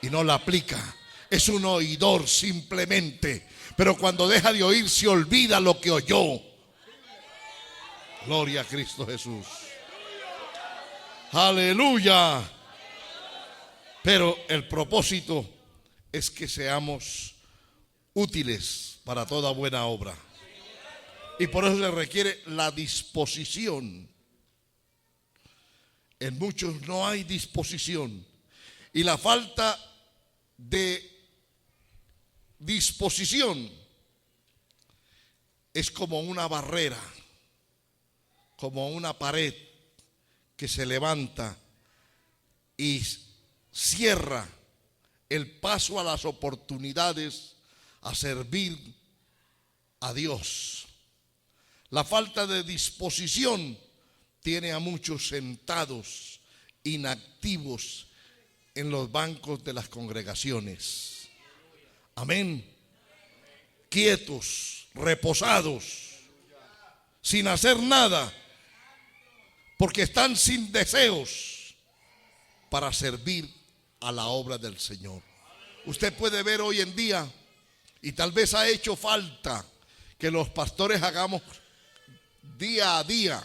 y no la aplica. Es un oidor simplemente. Pero cuando deja de oír, se olvida lo que oyó. Gloria a Cristo Jesús. Aleluya. Pero el propósito es que seamos útiles para toda buena obra. Y por eso se requiere la disposición. En muchos no hay disposición. Y la falta de disposición es como una barrera, como una pared que se levanta y cierra el paso a las oportunidades a servir a Dios. La falta de disposición tiene a muchos sentados, inactivos en los bancos de las congregaciones. Amén. Quietos, reposados, sin hacer nada, porque están sin deseos para servir a la obra del Señor. Usted puede ver hoy en día, y tal vez ha hecho falta que los pastores hagamos día a día.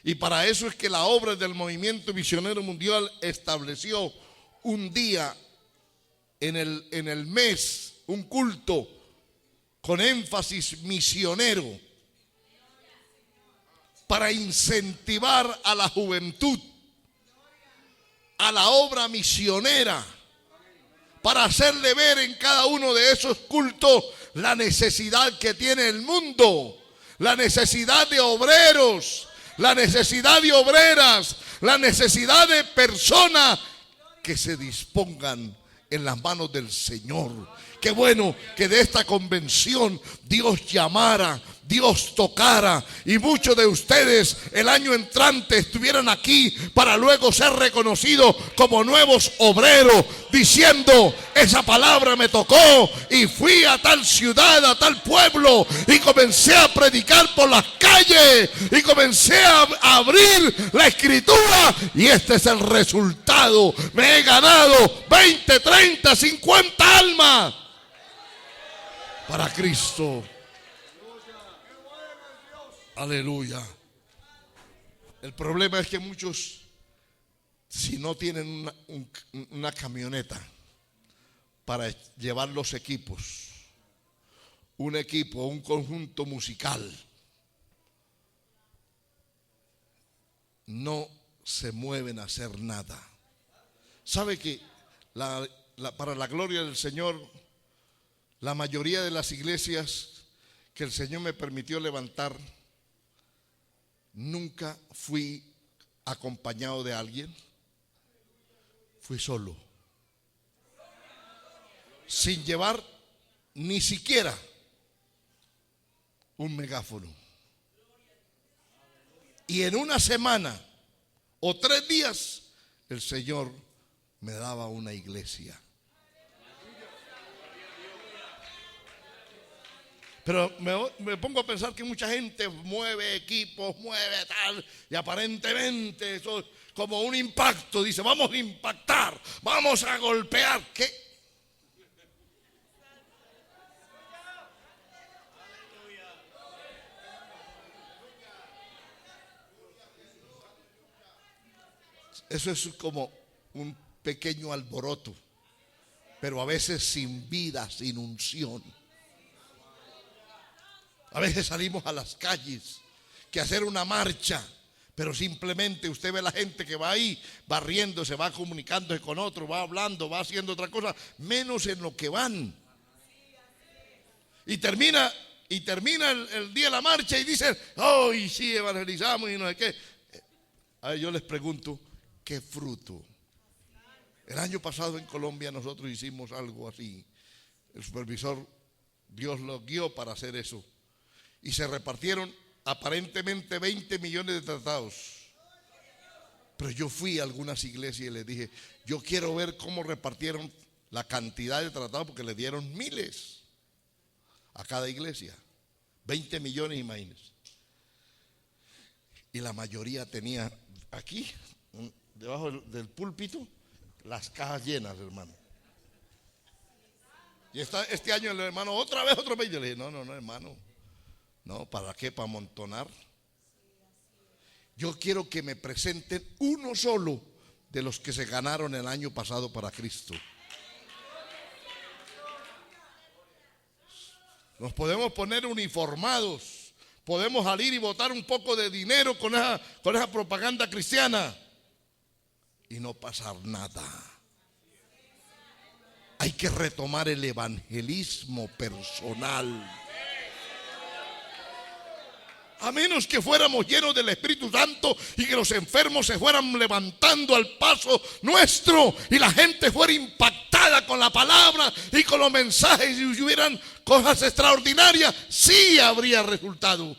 Y para eso es que la obra del Movimiento Misionero Mundial estableció un día en el mes, un culto con énfasis misionero, para incentivar a la juventud a la obra misionera, para hacerle ver en cada uno de esos cultos la necesidad que tiene el mundo, la necesidad de obreros, la necesidad de obreras, la necesidad de personas que se dispongan en las manos del Señor. Qué bueno que de esta convención Dios llamara, Dios tocara, y muchos de ustedes el año entrante estuvieran aquí para luego ser reconocidos como nuevos obreros, diciendo: esa palabra me tocó y fui a tal ciudad, a tal pueblo, y comencé a predicar por las calles y comencé a abrir la Escritura, y este es el resultado. Me he ganado 20, 30, 50 almas para Cristo. Aleluya. El problema es que muchos, si no tienen una camioneta para llevar los equipos, un equipo, un conjunto musical, no se mueven a hacer nada. ¿Sabe que para la gloria del Señor, la mayoría de las iglesias que el Señor me permitió levantar, nunca fui acompañado de alguien? Fui solo, sin llevar ni siquiera un megáfono. Y en una semana o 3 días el Señor me daba una iglesia. Pero me pongo a pensar que mucha gente mueve equipos, mueve tal, y aparentemente eso es como un impacto. Dice, vamos a impactar, vamos a golpear. ¿Qué? Eso es como un pequeño alboroto, pero a veces sin vida, sin unción. A veces salimos a las calles que hacer una marcha, pero simplemente usted ve la gente que va ahí barriéndose, va comunicándose con otro, va hablando, va haciendo otra cosa, menos en lo que van. Y termina el día de la marcha y dicen, hoy sí evangelizamos y no sé qué. A ver, yo les pregunto, ¿qué fruto? El año pasado en Colombia nosotros hicimos algo así. El supervisor, Dios lo guió para hacer eso. Y se repartieron aparentemente 20 millones de tratados. Pero yo fui a algunas iglesias y les dije, yo quiero ver cómo repartieron la cantidad de tratados, porque le dieron miles a cada iglesia. 20 millones, imagínense. Y la mayoría tenía aquí, debajo del púlpito, las cajas llenas, hermano. Y este año el hermano, otra vez. Yo le dije, no, hermano. No, ¿para qué? ¿Para amontonar? Yo quiero que me presenten uno solo de los que se ganaron el año pasado para Cristo. Nos podemos poner uniformados, podemos salir y botar un poco de dinero con esa propaganda cristiana y no pasar nada. Hay que retomar el evangelismo personal. A menos que fuéramos llenos del Espíritu Santo y que los enfermos se fueran levantando al paso nuestro y la gente fuera impactada con la palabra y con los mensajes y hubieran cosas extraordinarias, sí habría resultado.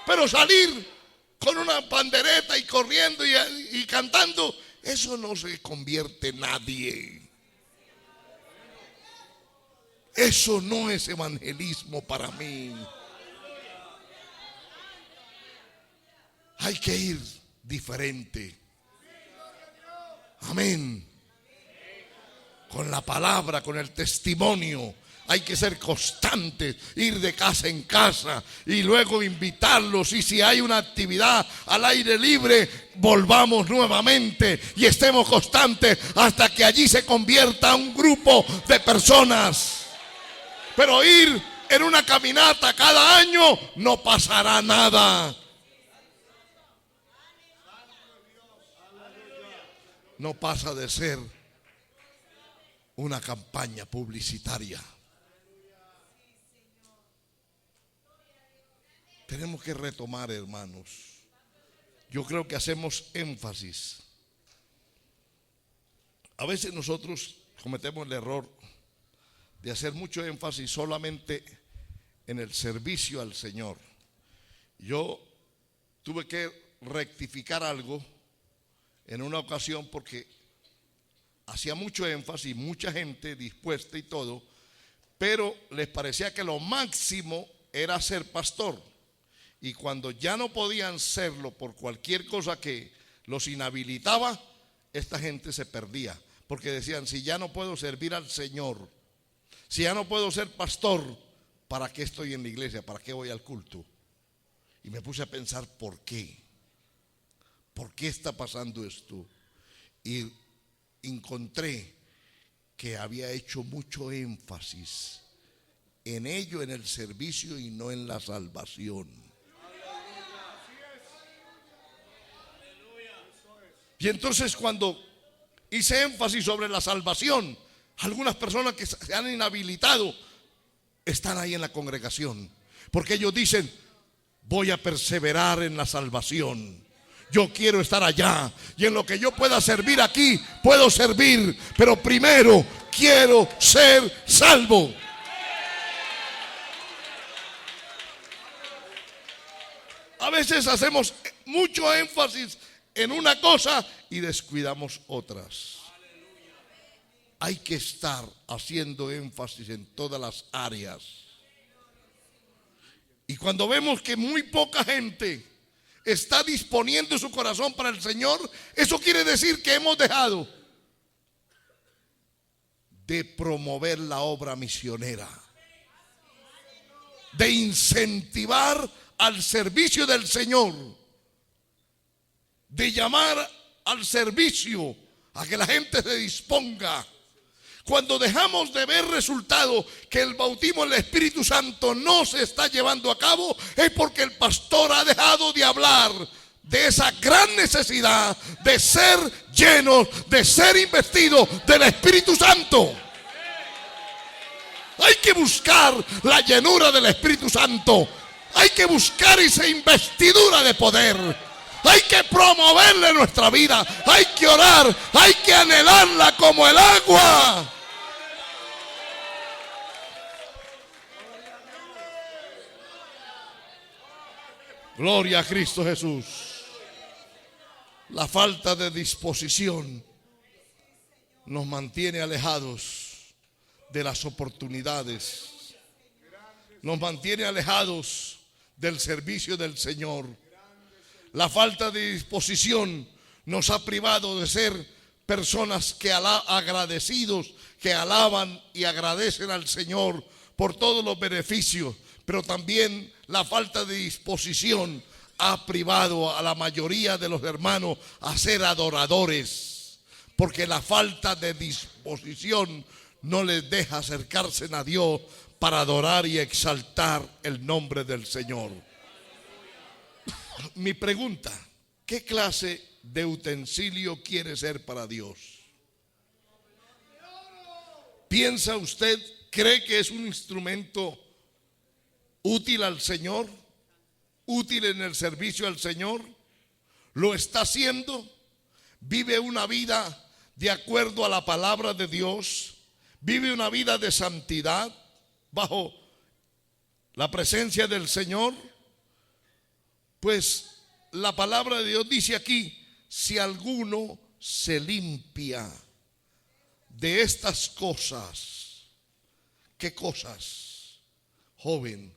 Pero salir con una pandereta y corriendo y cantando, eso no se convierte en nadie. Eso no es evangelismo para mí. Hay que ir diferente. Amén. Con la palabra, con el testimonio. Hay que ser constantes, ir de casa en casa y luego invitarlos. Y si hay una actividad al aire libre, volvamos nuevamente y estemos constantes hasta que allí se convierta un grupo de personas. Pero ir en una caminata cada año no pasará nada. No pasa de ser una campaña publicitaria. Tenemos que retomar, hermanos. Yo creo que hacemos énfasis. A veces nosotros cometemos el error de hacer mucho énfasis solamente en el servicio al Señor. Yo tuve que rectificar algo en una ocasión porque hacía mucho énfasis, mucha gente dispuesta y todo, pero les parecía que lo máximo era ser pastor. Y cuando ya no podían serlo por cualquier cosa que los inhabilitaba, esta gente se perdía. Porque decían, si ya no puedo servir al Señor, si ya no puedo ser pastor, ¿para qué estoy en la iglesia? ¿Para qué voy al culto? Y me puse a pensar, ¿por qué? ¿Por qué está pasando esto? Y encontré que había hecho mucho énfasis en ello, en el servicio y no en la salvación. Y entonces cuando hice énfasis sobre la salvación, algunas personas que se han inhabilitado están ahí en la congregación, porque ellos dicen: voy a perseverar en la salvación. Yo quiero estar allá, y en lo que yo pueda servir aquí, puedo servir, pero primero quiero ser salvo. A veces hacemos mucho énfasis en una cosa y descuidamos otras. Hay que estar haciendo énfasis en todas las áreas. Y cuando vemos que muy poca gente está disponiendo su corazón para el Señor, eso quiere decir que hemos dejado de promover la obra misionera, de incentivar al servicio del Señor, de llamar al servicio a que la gente se disponga. Cuando dejamos de ver resultado, que el bautismo en el Espíritu Santo no se está llevando a cabo, es porque el pastor ha dejado de hablar de esa gran necesidad de ser llenos, de ser investidos del Espíritu Santo. Hay que buscar la llenura del Espíritu Santo. Hay que buscar esa investidura de poder. Hay que promoverla en nuestra vida. Hay que orar. Hay que anhelarla como el agua. Gloria a Cristo Jesús. La falta de disposición nos mantiene alejados de las oportunidades. Nos mantiene alejados del servicio del Señor. La falta de disposición nos ha privado de ser personas que agradecidos, que alaban y agradecen al Señor por todos los beneficios. Pero también la falta de disposición ha privado a la mayoría de los hermanos a ser adoradores, porque la falta de disposición no les deja acercarse a Dios para adorar y exaltar el nombre del Señor. Mi pregunta: ¿qué clase de utensilio quiere ser para Dios? ¿Piensa usted, cree que es un instrumento útil al Señor? ¿Útil en el servicio al Señor? ¿Lo está haciendo? ¿Vive una vida de acuerdo a la palabra de Dios? ¿Vive una vida de santidad bajo la presencia del Señor? Pues la palabra de Dios dice aquí: si alguno se limpia de estas cosas. ¿Qué cosas, joven?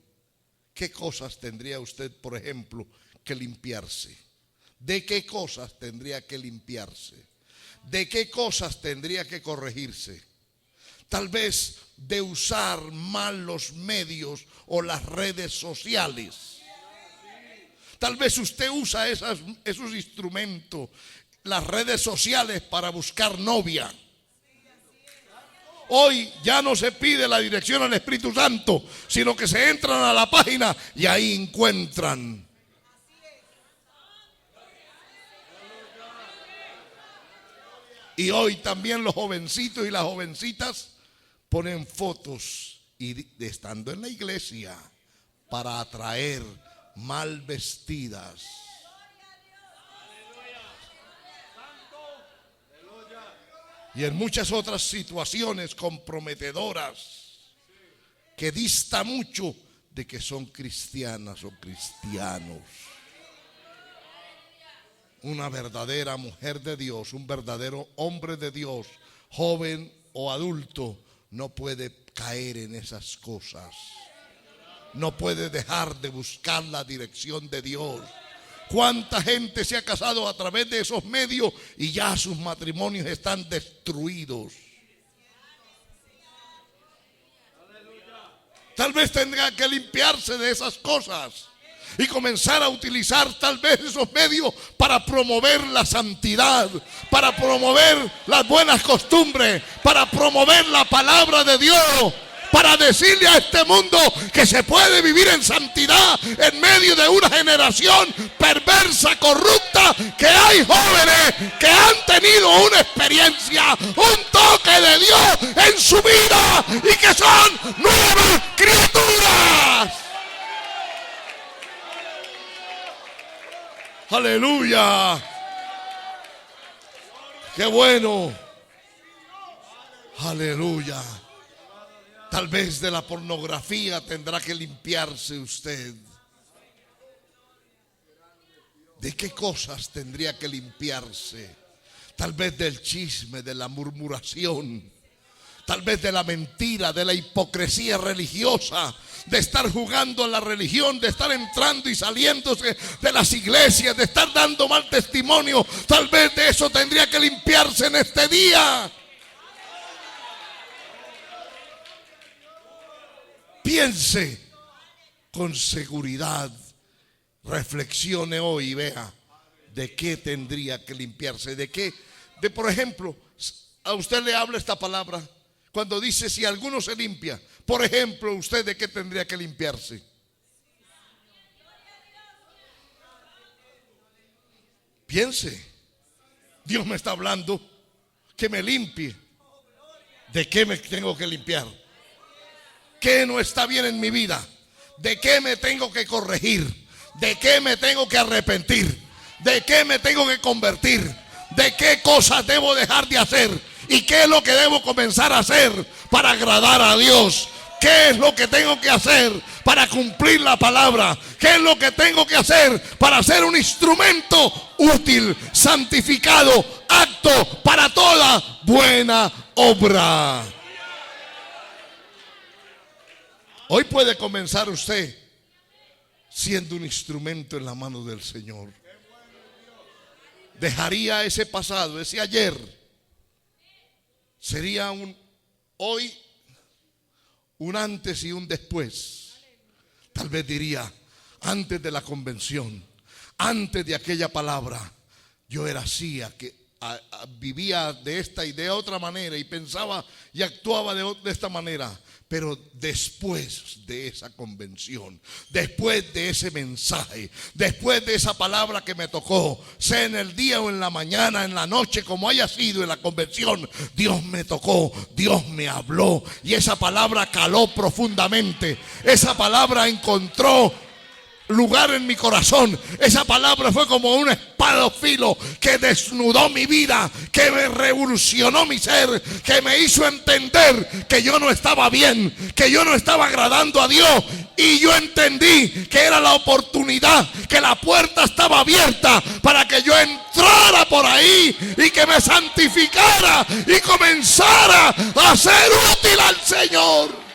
¿Qué cosas tendría usted, por ejemplo, que limpiarse? ¿De qué cosas tendría que limpiarse? ¿De qué cosas tendría que corregirse? Tal vez de usar mal los medios o las redes sociales. Tal vez usted usa esos instrumentos, las redes sociales, para buscar novia. Hoy ya no se pide la dirección al Espíritu Santo, sino que se entran a la página y ahí encuentran. Y hoy también los jovencitos y las jovencitas ponen fotos y estando en la iglesia para atraer mal vestidas. Y en muchas otras situaciones comprometedoras que dista mucho de que son cristianas o cristianos. Una verdadera mujer de Dios, un verdadero hombre de Dios, joven o adulto, no puede caer en esas cosas. No puede dejar de buscar la dirección de Dios. ¿Cuánta gente se ha casado a través de esos medios y ya sus matrimonios están destruidos? Tal vez tendrá que limpiarse de esas cosas y comenzar a utilizar tal vez esos medios para promover la santidad, para promover las buenas costumbres, para promover la palabra de Dios, para decirle a este mundo que se puede vivir en santidad en medio de una generación perversa, corrupta, que hay jóvenes que han tenido una experiencia, un toque de Dios en su vida y que son nuevas criaturas. Aleluya. Qué bueno. Aleluya. Tal vez de la pornografía tendrá que limpiarse usted. ¿De qué cosas tendría que limpiarse? Tal vez del chisme, de la murmuración, tal vez de la mentira, de la hipocresía religiosa, de estar jugando a la religión, de estar entrando y saliéndose de las iglesias, de estar dando mal testimonio. Tal vez de eso tendría que limpiarse en este día. Piense con seguridad, reflexione hoy y vea de qué tendría que limpiarse, por ejemplo, a usted le habla esta palabra cuando dice si alguno se limpia. Por ejemplo, usted de qué tendría que limpiarse. Piense, Dios me está hablando que me limpie. ¿De qué me tengo que limpiar? ¿Qué no está bien en mi vida? ¿De qué me tengo que corregir? ¿De qué me tengo que arrepentir? ¿De qué me tengo que convertir? ¿De qué cosas debo dejar de hacer? ¿Y qué es lo que debo comenzar a hacer para agradar a Dios? ¿Qué es lo que tengo que hacer para cumplir la palabra? ¿Qué es lo que tengo que hacer para ser un instrumento útil, santificado, apto para toda buena obra? Hoy puede comenzar usted siendo un instrumento en la mano del Señor. Dejaría ese pasado, ese ayer. Sería hoy un antes y un después. Tal vez diría, antes de la convención, antes de aquella palabra, yo era así, vivía de esta y de otra manera y pensaba y actuaba de esta manera. Pero después de esa convención, después de ese mensaje, después de esa palabra que me tocó, sea en el día o en la mañana, en la noche, como haya sido en la convención, Dios me tocó, Dios me habló y esa palabra caló profundamente. Esa palabra encontró lugar en mi corazón. Esa palabra fue como una espada de filo que desnudó mi vida, que me revolucionó mi ser, que me hizo entender que yo no estaba bien, que yo no estaba agradando a Dios. Y yo entendí que era la oportunidad, que la puerta estaba abierta para que yo entrara por ahí y que me santificara y comenzara a ser útil al Señor.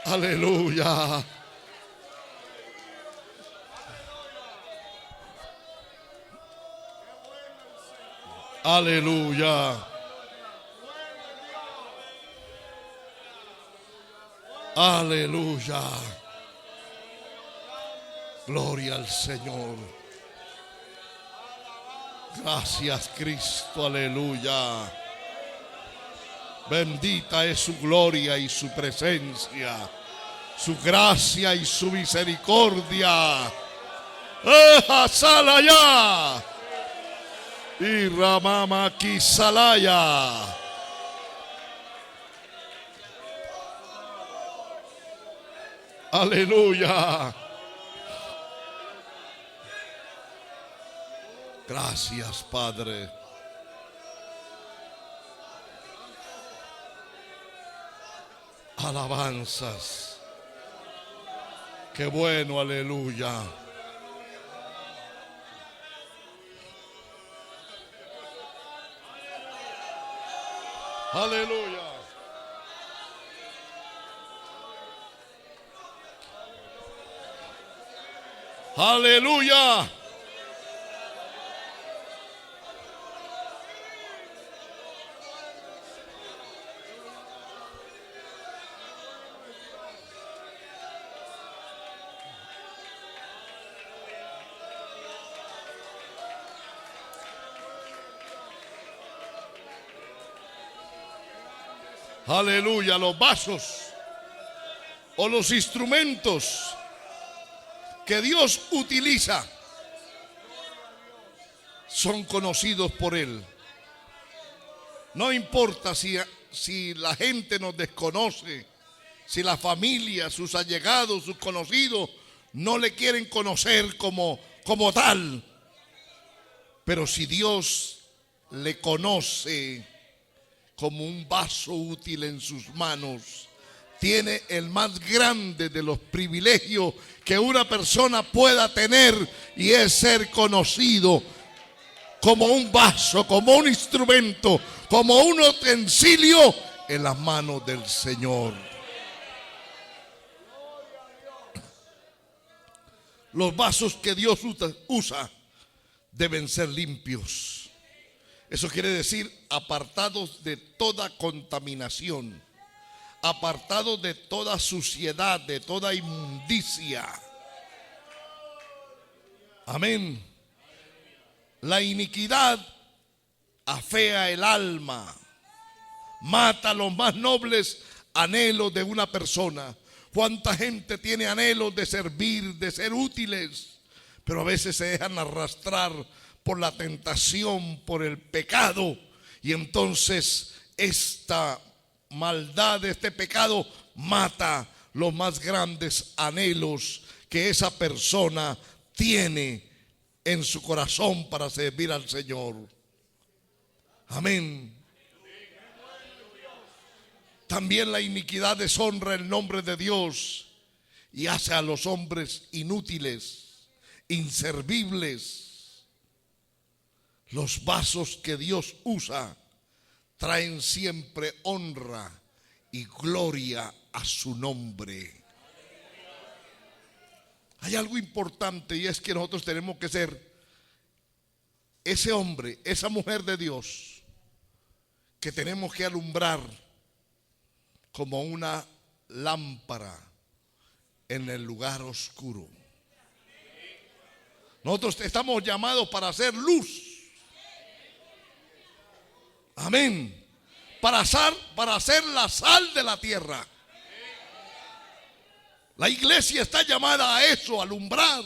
Aleluya. Aleluya. Aleluya. Gloria al Señor. Gracias, Cristo. Aleluya. Bendita es su gloria y su presencia, su gracia y su misericordia. Salaya y Ramama Kisalaya. Aleluya. Gracias, Padre. Alabanzas. Qué bueno, aleluya. Aleluya. Aleluya. Aleluya, los vasos o los instrumentos que Dios utiliza son conocidos por Él. No importa si la gente nos desconoce, si la familia, sus allegados, sus conocidos no le quieren conocer como tal. Pero si Dios le conoce como un vaso útil en sus manos, tiene el más grande de los privilegios que una persona pueda tener, y es ser conocido como un vaso, como un instrumento, como un utensilio en las manos del Señor. Los vasos que Dios usa deben ser limpios. Eso quiere decir apartados de toda contaminación, apartados de toda suciedad, de toda inmundicia. Amén. La iniquidad afea el alma, mata los más nobles anhelos de una persona. ¿Cuánta gente tiene anhelos de servir, de ser útiles, pero a veces se dejan arrastrar por la tentación, por el pecado, y entonces esta maldad, este pecado mata los más grandes anhelos que esa persona tiene en su corazón para servir al Señor? Amén. También la iniquidad deshonra el nombre de Dios y hace a los hombres inútiles, inservibles. Los vasos que Dios usa traen siempre honra y gloria a su nombre. Hay algo importante, y es que nosotros tenemos que ser ese hombre, esa mujer de Dios, que tenemos que alumbrar como una lámpara en el lugar oscuro. Nosotros estamos llamados para hacer luz. Amén. Para hacer la sal de la tierra. La iglesia está llamada a eso, a alumbrar.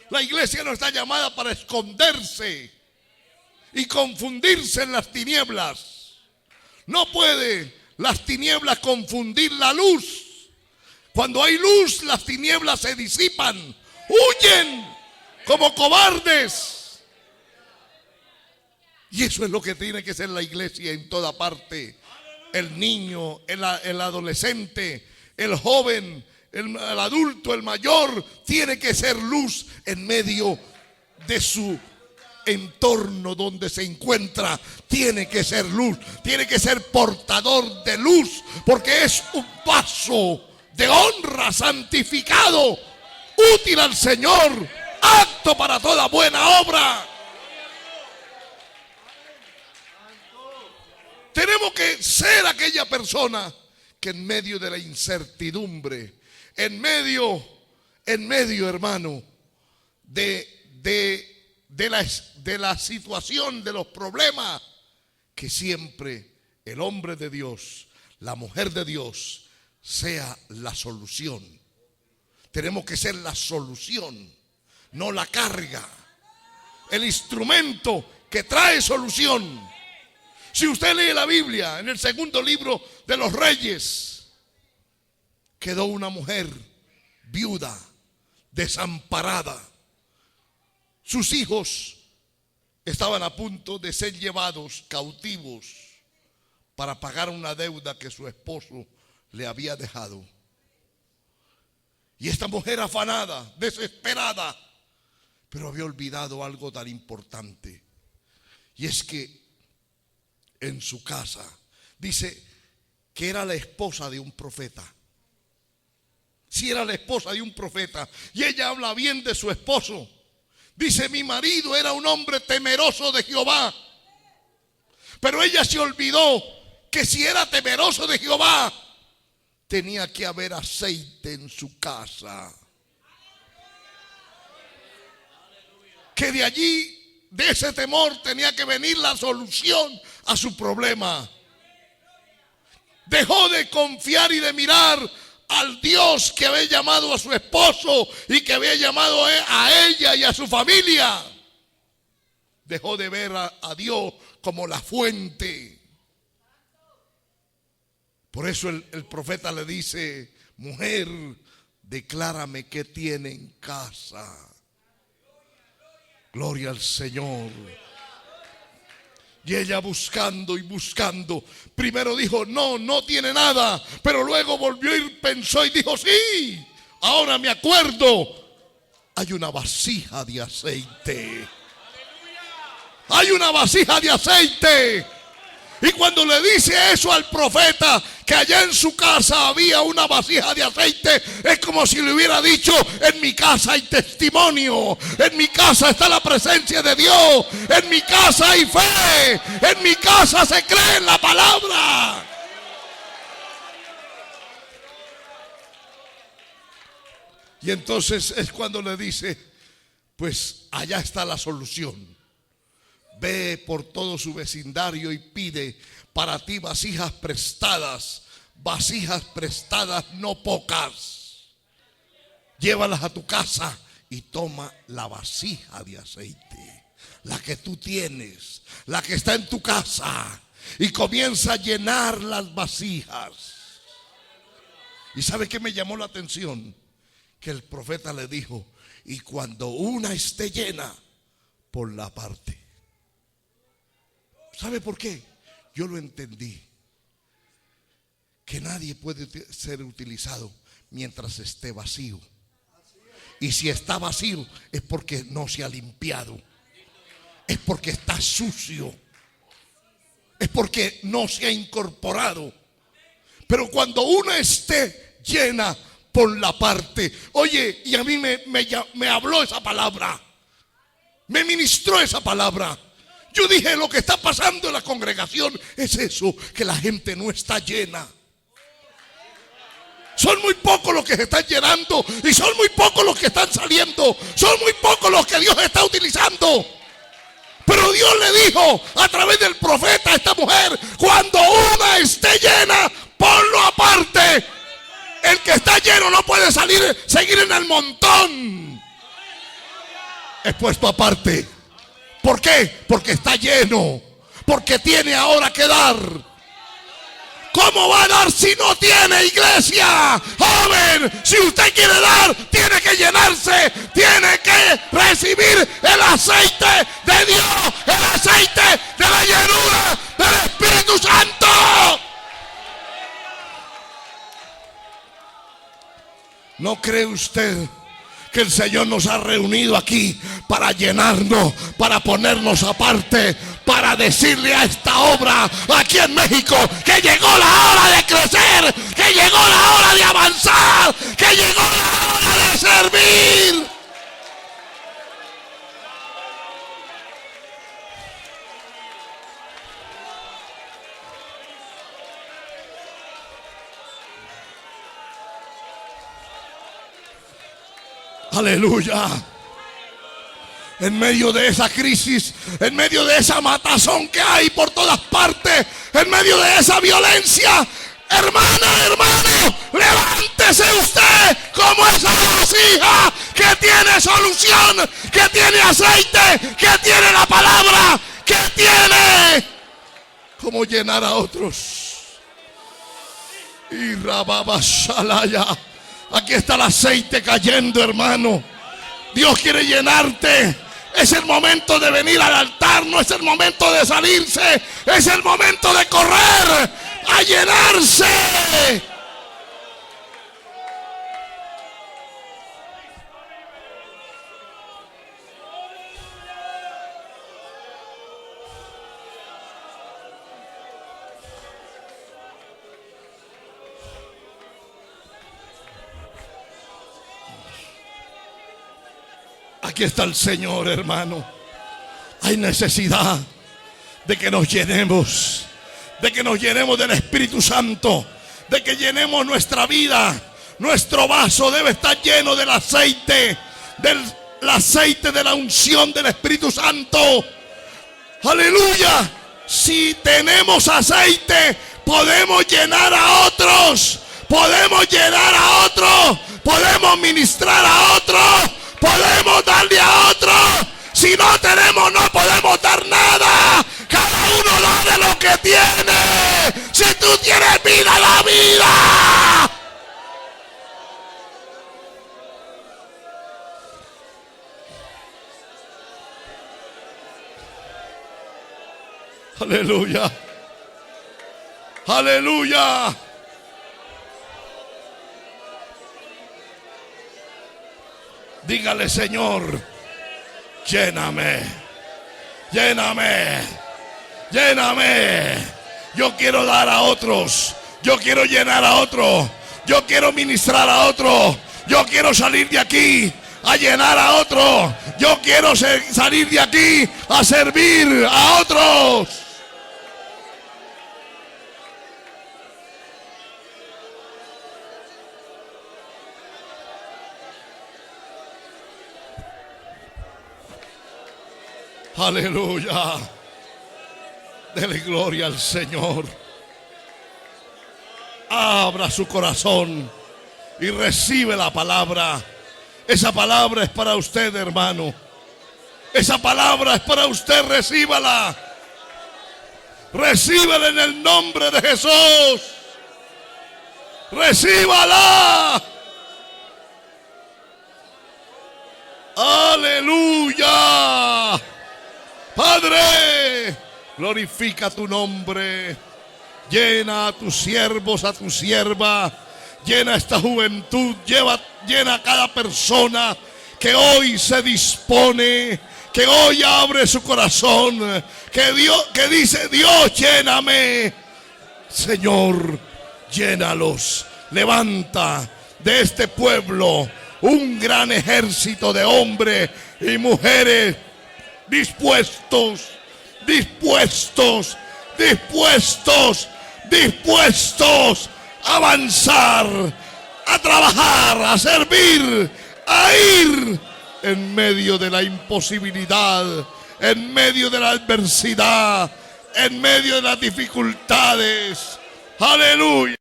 La iglesia no está llamada para esconderse y confundirse en las tinieblas. No puede las tinieblas confundir la luz. Cuando hay luz, las tinieblas se disipan, huyen como cobardes. Y eso es lo que tiene que ser la iglesia en toda parte. El niño, el adolescente, el joven, el adulto, el mayor, tiene que ser luz en medio de su entorno donde se encuentra. Tiene que ser luz, tiene que ser portador de luz, porque es un vaso de honra, santificado, útil al Señor, apto para toda buena obra. Tenemos que ser aquella persona que en medio de la incertidumbre, en medio, hermano, de la situación, de los problemas, que siempre el hombre de Dios, la mujer de Dios, sea la solución. Tenemos que ser la solución, no la carga, el instrumento que trae solución. Si usted lee la Biblia, en el segundo libro de los Reyes, quedó una mujer viuda, desamparada. Sus hijos estaban a punto de ser llevados cautivos para pagar una deuda que su esposo le había dejado. Y esta mujer afanada, desesperada, pero había olvidado algo tan importante. Y es que en su casa, dice que era la esposa de un profeta. Si era la esposa de un profeta, y ella habla bien de su esposo. Dice: mi marido era un hombre temeroso de Jehová. Pero ella se olvidó que si era temeroso de Jehová, tenía que haber aceite en su casa. Que de allí, de ese temor, tenía que venir la solución a su problema. Dejó de confiar y de mirar al Dios que había llamado a su esposo y que había llamado a ella y a su familia. Dejó de ver a Dios como la fuente. Por eso el profeta le dice: mujer, declárame qué tiene en casa. Gloria al Señor. Y ella buscando y buscando, primero dijo: no tiene nada. Pero luego volvió y pensó y dijo: sí, ahora me acuerdo, hay una vasija de aceite. Hay una vasija de aceite. Y cuando le dice eso al profeta, que allá en su casa había una vasija de aceite, es como si le hubiera dicho: en mi casa hay testimonio, en mi casa está la presencia de Dios, en mi casa hay fe, en mi casa se cree en la palabra. Y entonces es cuando le dice: pues allá está la solución. Ve por todo su vecindario y pide para ti vasijas prestadas no pocas. Llévalas a tu casa y toma la vasija de aceite, la que tú tienes, la que está en tu casa, y comienza a llenar las vasijas. ¿Y sabe qué me llamó la atención? Que el profeta le dijo: y cuando una esté llena, ponla aparte. ¿Sabe por qué? Yo lo entendí. Que nadie puede ser utilizado mientras esté vacío. Y si está vacío es porque no se ha limpiado. Es porque está sucio. Es porque no se ha incorporado. Pero cuando una esté llena, ponla aparte. Oye, y a mí me habló esa palabra. Me ministró esa palabra. Yo dije: lo que está pasando en la congregación es eso, que la gente no está llena. Son muy pocos los que se están llenando y son muy pocos los que están saliendo. Son muy pocos los que Dios está utilizando. Pero Dios le dijo a través del profeta a esta mujer: cuando una esté llena, ponlo aparte. El que está lleno no puede seguir en el montón. Es puesto aparte. ¿Por qué? Porque está lleno. Porque tiene ahora que dar. ¿Cómo va a dar si no tiene, iglesia? Joven, si usted quiere dar, tiene que llenarse. Tiene que recibir el aceite de Dios. El aceite de la llenura del Espíritu Santo. ¿No cree usted que el Señor nos ha reunido aquí para llenarnos, para ponernos aparte, para decirle a esta obra aquí en México que llegó la hora de crecer, que llegó la hora de avanzar, que llegó la hora de servir? Aleluya. En medio de esa crisis, en medio de esa matazón que hay por todas partes, en medio de esa violencia, hermana, hermano, levántese usted como esa vasija que tiene solución, que tiene aceite, que tiene la palabra, que tiene como llenar a otros. Y Rababa Shalaya. Aquí está el aceite cayendo, hermano. Dios quiere llenarte. Es el momento de venir al altar, no es el momento de salirse. Es el momento de correr a llenarse. Aquí está el Señor, hermano. Hay necesidad de que nos llenemos, de que nos llenemos del Espíritu Santo, de que llenemos nuestra vida. Nuestro vaso debe estar lleno del aceite de la unción del Espíritu Santo. Aleluya. Si tenemos aceite, podemos llenar a otros, podemos llenar a otros, podemos ministrar a otros, podemos darle a otros. Si no tenemos, no podemos dar nada. Cada uno da de lo que tiene. Si tú tienes vida, la vida. Aleluya. Aleluya. Dígale, Señor, lléname, lléname, lléname. Yo quiero dar a otros, yo quiero llenar a otros, yo quiero ministrar a otros, yo quiero salir de aquí a llenar a otros, yo quiero salir de aquí a servir a otros. Aleluya. Dele gloria al Señor. Abra su corazón y recibe la palabra. Esa palabra es para usted, hermano. Esa palabra es para usted, recíbala. Recíbala en el nombre de Jesús. Recíbala. Aleluya. Padre, glorifica tu nombre. Llena a tus siervos, a tu sierva. Llena esta juventud. Llena a cada persona que hoy se dispone, que hoy abre su corazón, que dice: Dios, lléname. Señor, llénalos. Levanta de este pueblo un gran ejército de hombres y mujeres dispuestos a avanzar, a trabajar, a servir, a ir en medio de la imposibilidad, en medio de la adversidad, en medio de las dificultades. Aleluya.